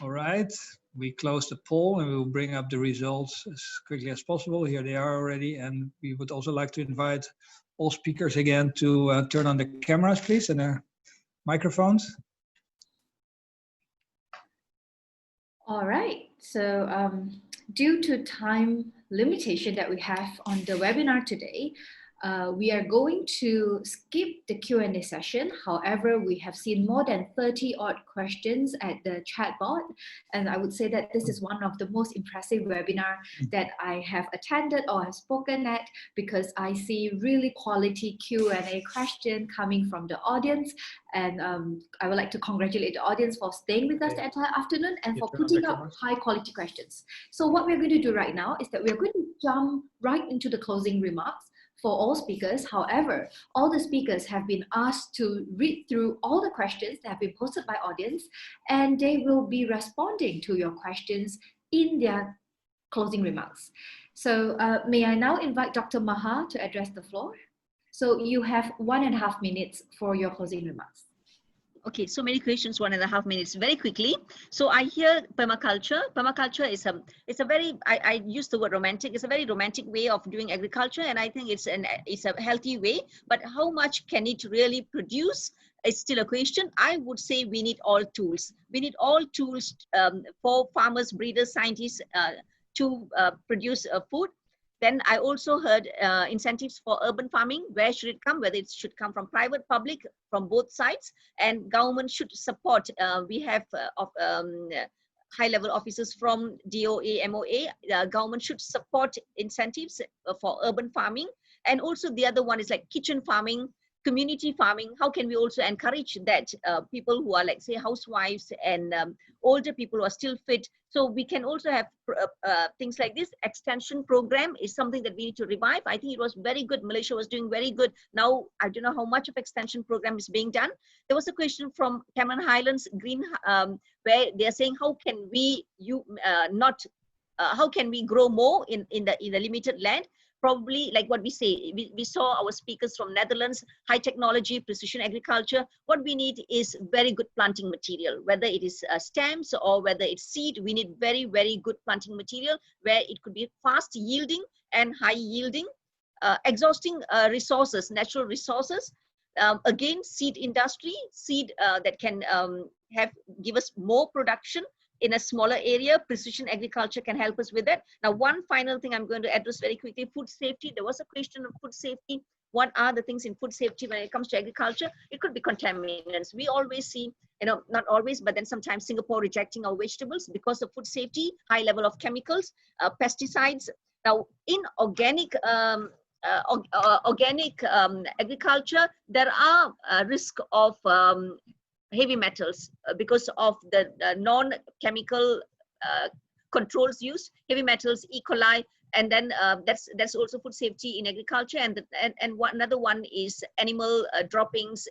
All right, we close the poll and we will bring up the results as quickly as possible. Here they are already, and we would also like to invite all speakers again to turn on the cameras, please, and their microphones. All right, so due to time limitation that we have on the webinar today, we are going to skip the Q&A session. However, we have seen more than 30 odd questions at the chat board. And I would say that this is one of the most impressive webinar that I have attended or have spoken at, because I see really quality Q&A question coming from the audience. And I would like to congratulate the audience for staying with us the entire afternoon and for putting up high quality questions. So what we're going to do right now is that we're going to jump right into the closing remarks for all speakers. However, all the speakers have been asked to read through all the questions that have been posted by audience, and they will be responding to your questions in their closing remarks. So may I now invite Dr. Maha to address the floor? So you have 1.5 minutes for your closing remarks. Okay, so many questions, 1.5 minutes, very quickly. So I hear permaculture. Permaculture is a very, I use the word romantic. It's a very romantic way of doing agriculture, and I think it's a healthy way. But how much can it really produce is still a question. I would say we need all tools. We need all tools for farmers, breeders, scientists to produce food. Then I also heard incentives for urban farming. Where should it come? Whether it should come from private, public, from both sides, and government should support. We have high-level officers from DOA, MOA. Government should support incentives for urban farming. And also the other one is like kitchen farming. community farming, how can we also encourage that people who are, like, say, housewives and older people who are still fit? So we can also have things like this. Extension program is something that we need to revive. I think it was very good. Malaysia was doing very good. Now, I don't know how much of extension program is being done. There was a question from Cameron Highlands Green, where they're saying, how can we how can we grow more in the limited land? Probably like what we say, we saw our speakers from Netherlands, high technology, precision agriculture. What we need is very good planting material, whether it is stems or whether it's seed. We need very, very good planting material where it could be fast yielding and high yielding, exhausting resources, natural resources. Again, seed industry, seed that can give us more production in a smaller area. Precision agriculture can help us with that. Now, one final thing I'm going to address very quickly, food safety. There was a question of food safety. What are the things in food safety when it comes to agriculture? It could be contaminants. We always see, not always, but then sometimes Singapore rejecting our vegetables because of food safety, high level of chemicals, pesticides. Now, in organic agriculture, there are risk of heavy metals because of the non-chemical controls used, heavy metals, E. coli, and then that's also food safety in agriculture. And another one is animal droppings,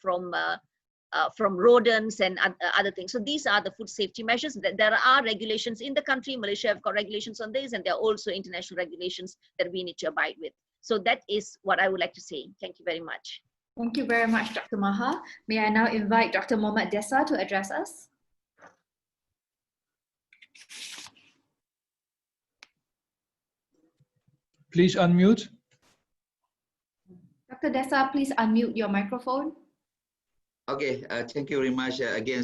from rodents and other things. So these are the food safety measures. There are regulations in the country. Malaysia have got regulations on this, and there are also international regulations that we need to abide with. So that is what I would like to say. Thank you very much. Thank you very much, Dr. Maha. May I now invite Dr. Mohammad Desa to address us? Please unmute. Dr. Desa, please unmute your microphone. Okay, thank you very much. Again,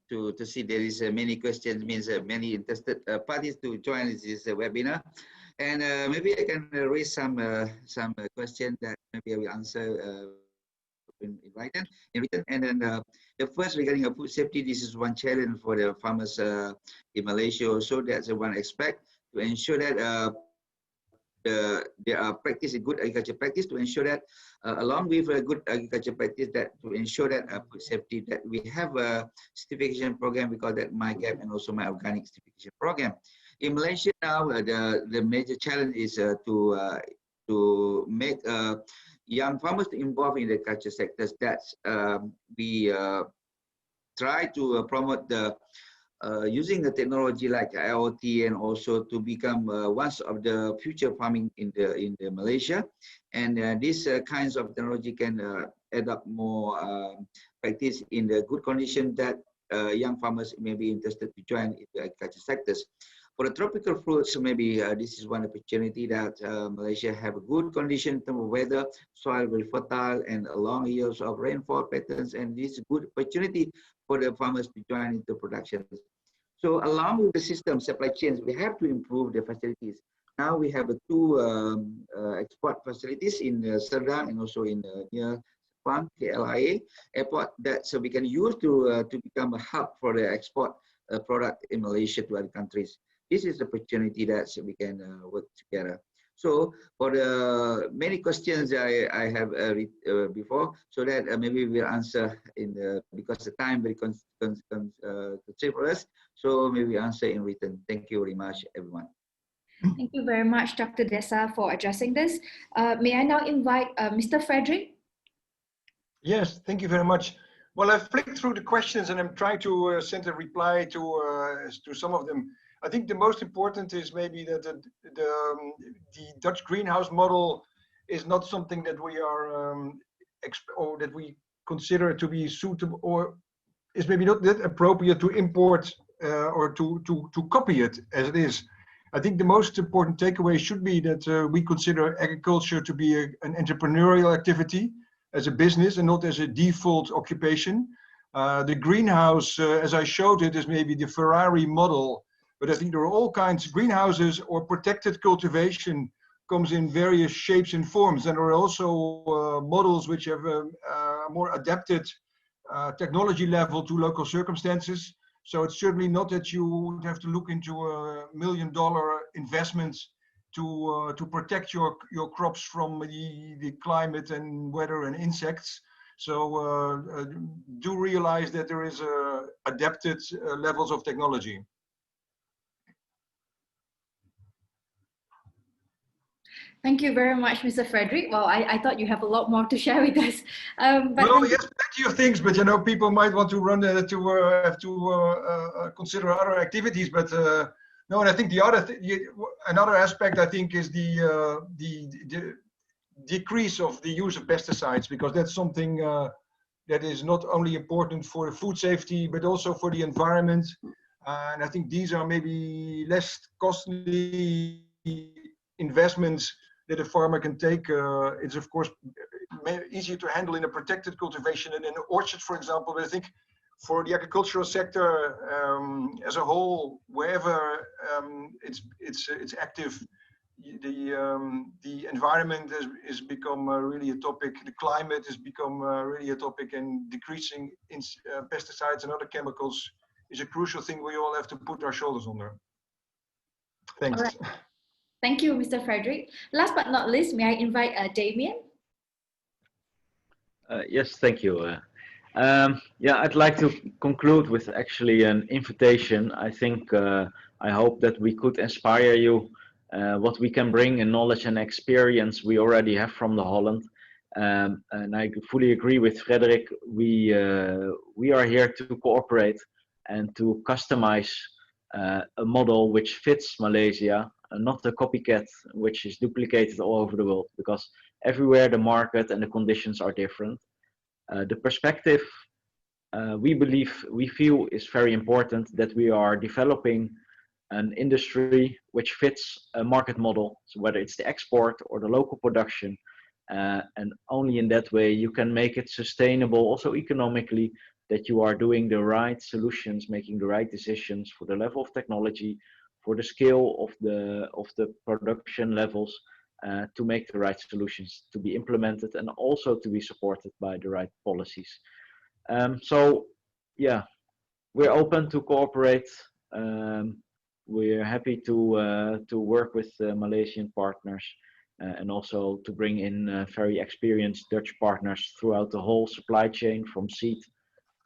to see there is many questions, means many interested parties to join this webinar. And maybe I can raise some questions that maybe I will answer in written. And then the first regarding food safety, this is one challenge for the farmers in Malaysia. Also, that's one aspect to ensure that there are practice, good agriculture practice, to ensure that along with a good agriculture practice, that to ensure that food safety, that we have a certification program, we call that MyGap, and also My Organic certification program. In Malaysia now, the major challenge is to make young farmers involved in the agriculture sectors. That's we try to promote the using the technology like IoT, and also to become one of the future farming in the Malaysia. And these kinds of technology can add up more practice in the good condition that young farmers may be interested to join in the agriculture sectors. For the tropical fruits, maybe this is one opportunity that Malaysia have a good condition in terms of weather, soil very fertile, and long years of rainfall patterns, and this is a good opportunity for the farmers to join into production. So along with the system supply chains, we have to improve the facilities. Now we have two export facilities in Serdang and also in near Seman, KLIA airport, that so we can use to become a hub for the export product in Malaysia to other countries. This is the opportunity that we can work together. So for the many questions I have before, so that maybe we'll answer in because the time very constrained for us. So maybe answer in written. Thank you very much, everyone. Thank you very much, Dr. Desa, for addressing this. May I now invite Mr. Frederick? Yes, thank you very much. Well, I've flicked through the questions and I'm trying to send a reply to some of them. I think the most important is maybe that the Dutch greenhouse model is not something that we are or that we consider to be suitable, or is maybe not that appropriate to import or to copy it as it is. I think the most important takeaway should be that we consider agriculture to be an entrepreneurial activity, as a business, and not as a default occupation. The greenhouse, as I showed it, is maybe the Ferrari model. But I think there are all kinds of greenhouses, or protected cultivation comes in various shapes and forms. And there are also models which have a more adapted technology level to local circumstances. So it's certainly not that you would have to look into $1 million investments to protect your crops from the climate and weather and insects. So do realize that there is adapted levels of technology. Thank you very much, Mr. Frederick. Well, I thought you have a lot more to share with us. But well, yes, plenty of things, but you know, people might want to run have to consider other activities. But no, and I think the other another aspect I think is the decrease of the use of pesticides, because that's something that is not only important for food safety but also for the environment. And I think these are maybe less costly investments that a farmer can take. It's of course easier to handle in a protected cultivation and in an orchard, for example. But I think for the agricultural sector as a whole, wherever it's active, the environment has become really a topic. The climate has become really a topic, and decreasing pesticides and other chemicals is a crucial thing we all have to put our shoulders under. Thanks. All right. Thank you, Mr. Frederick. Last but not least, may I invite Damien? Yes, thank you. Yeah, I'd like to conclude with actually an invitation. I think, I hope that we could inspire you what we can bring in knowledge and experience we already have from the Holland. And I fully agree with Frederick. We are here to cooperate and to customize a model which fits Malaysia, not a copycat which is duplicated all over the world, because everywhere the market and the conditions are different. The perspective we feel is very important, that we are developing an industry which fits a market model, so whether it's the export or the local production, and only in that way you can make it sustainable also economically, that you are doing the right solutions, making the right decisions for the level of technology, for the scale of the production levels, to make the right solutions to be implemented and also to be supported by the right policies. So yeah, we're open to cooperate. We're happy to work with Malaysian partners and also to bring in very experienced Dutch partners throughout the whole supply chain, from seed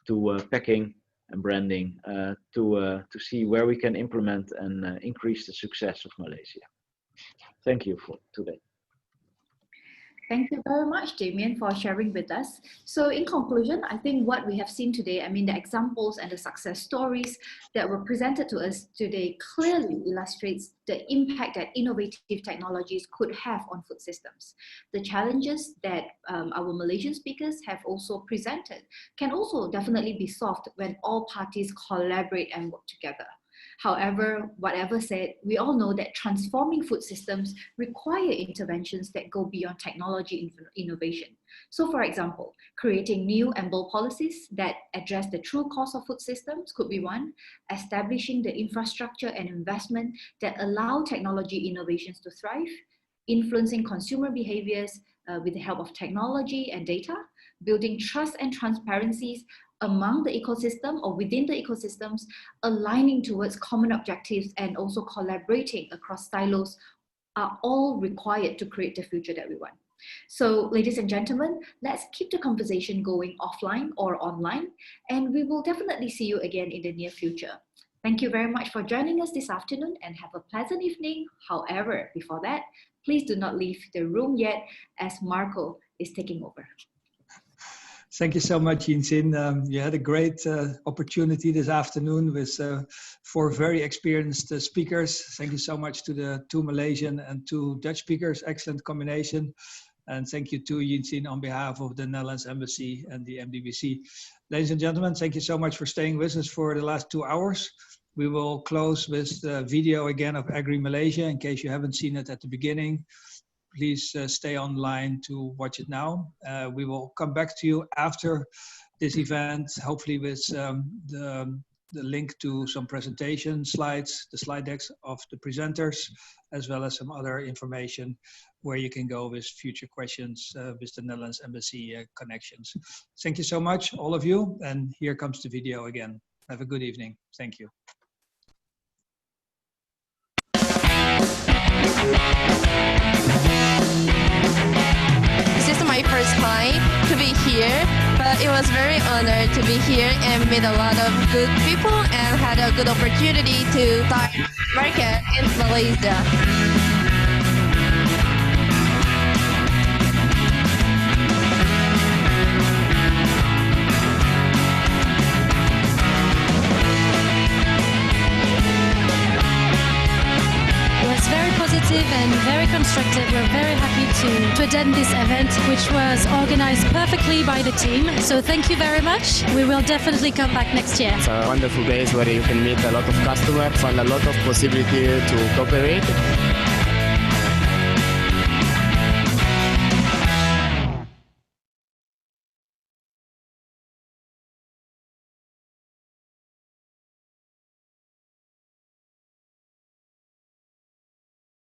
to packing and branding, to see where we can implement and increase the success of Malaysia. Thank you for today. Thank you very much, Damien, for sharing with us. So in conclusion, I think what we have seen today, I mean, the examples and the success stories that were presented to us today clearly illustrates the impact that innovative technologies could have on food systems. The challenges that our Malaysian speakers have also presented can also definitely be solved when all parties collaborate and work together. However, whatever said, we all know that transforming food systems require interventions that go beyond technology innovation. So for example, creating new and bold policies that address the true cost of food systems could be one, establishing the infrastructure and investment that allow technology innovations to thrive, influencing consumer behaviors with the help of technology and data, building trust and transparencies among the ecosystem or within the ecosystems, aligning towards common objectives and also collaborating across silos are all required to create the future that we want. So ladies and gentlemen, let's keep the conversation going offline or online, and we will definitely see you again in the near future. Thank you very much for joining us this afternoon and have a pleasant evening. However, before that, please do not leave the room yet as Marco is taking over. Thank you so much, Yinsin. You had a great opportunity this afternoon with 4 very experienced speakers. Thank you so much to the 2 Malaysian and 2 Dutch speakers. Excellent combination. And thank you to Yinsin on behalf of the Netherlands Embassy and the MDBC. Ladies and gentlemen, thank you so much for staying with us for the last 2 hours. We will close with the video again of Agri Malaysia in case you haven't seen it at the beginning. Please stay online to watch it now. We will come back to you after this event, hopefully with the link to some presentation slides, the slide decks of the presenters, as well as some other information where you can go with future questions with the Netherlands Embassy connections. Thank you so much, all of you. And here comes the video again. Have a good evening. Thank you. first time to be here, but it was very honored to be here and meet a lot of good people and had a good opportunity to start market in Malaysia. And very constructive. We're very happy to attend this event, which was organized perfectly by the team. So thank you very much. We will definitely come back next year. It's a wonderful place where you can meet a lot of customers and a lot of possibility to cooperate.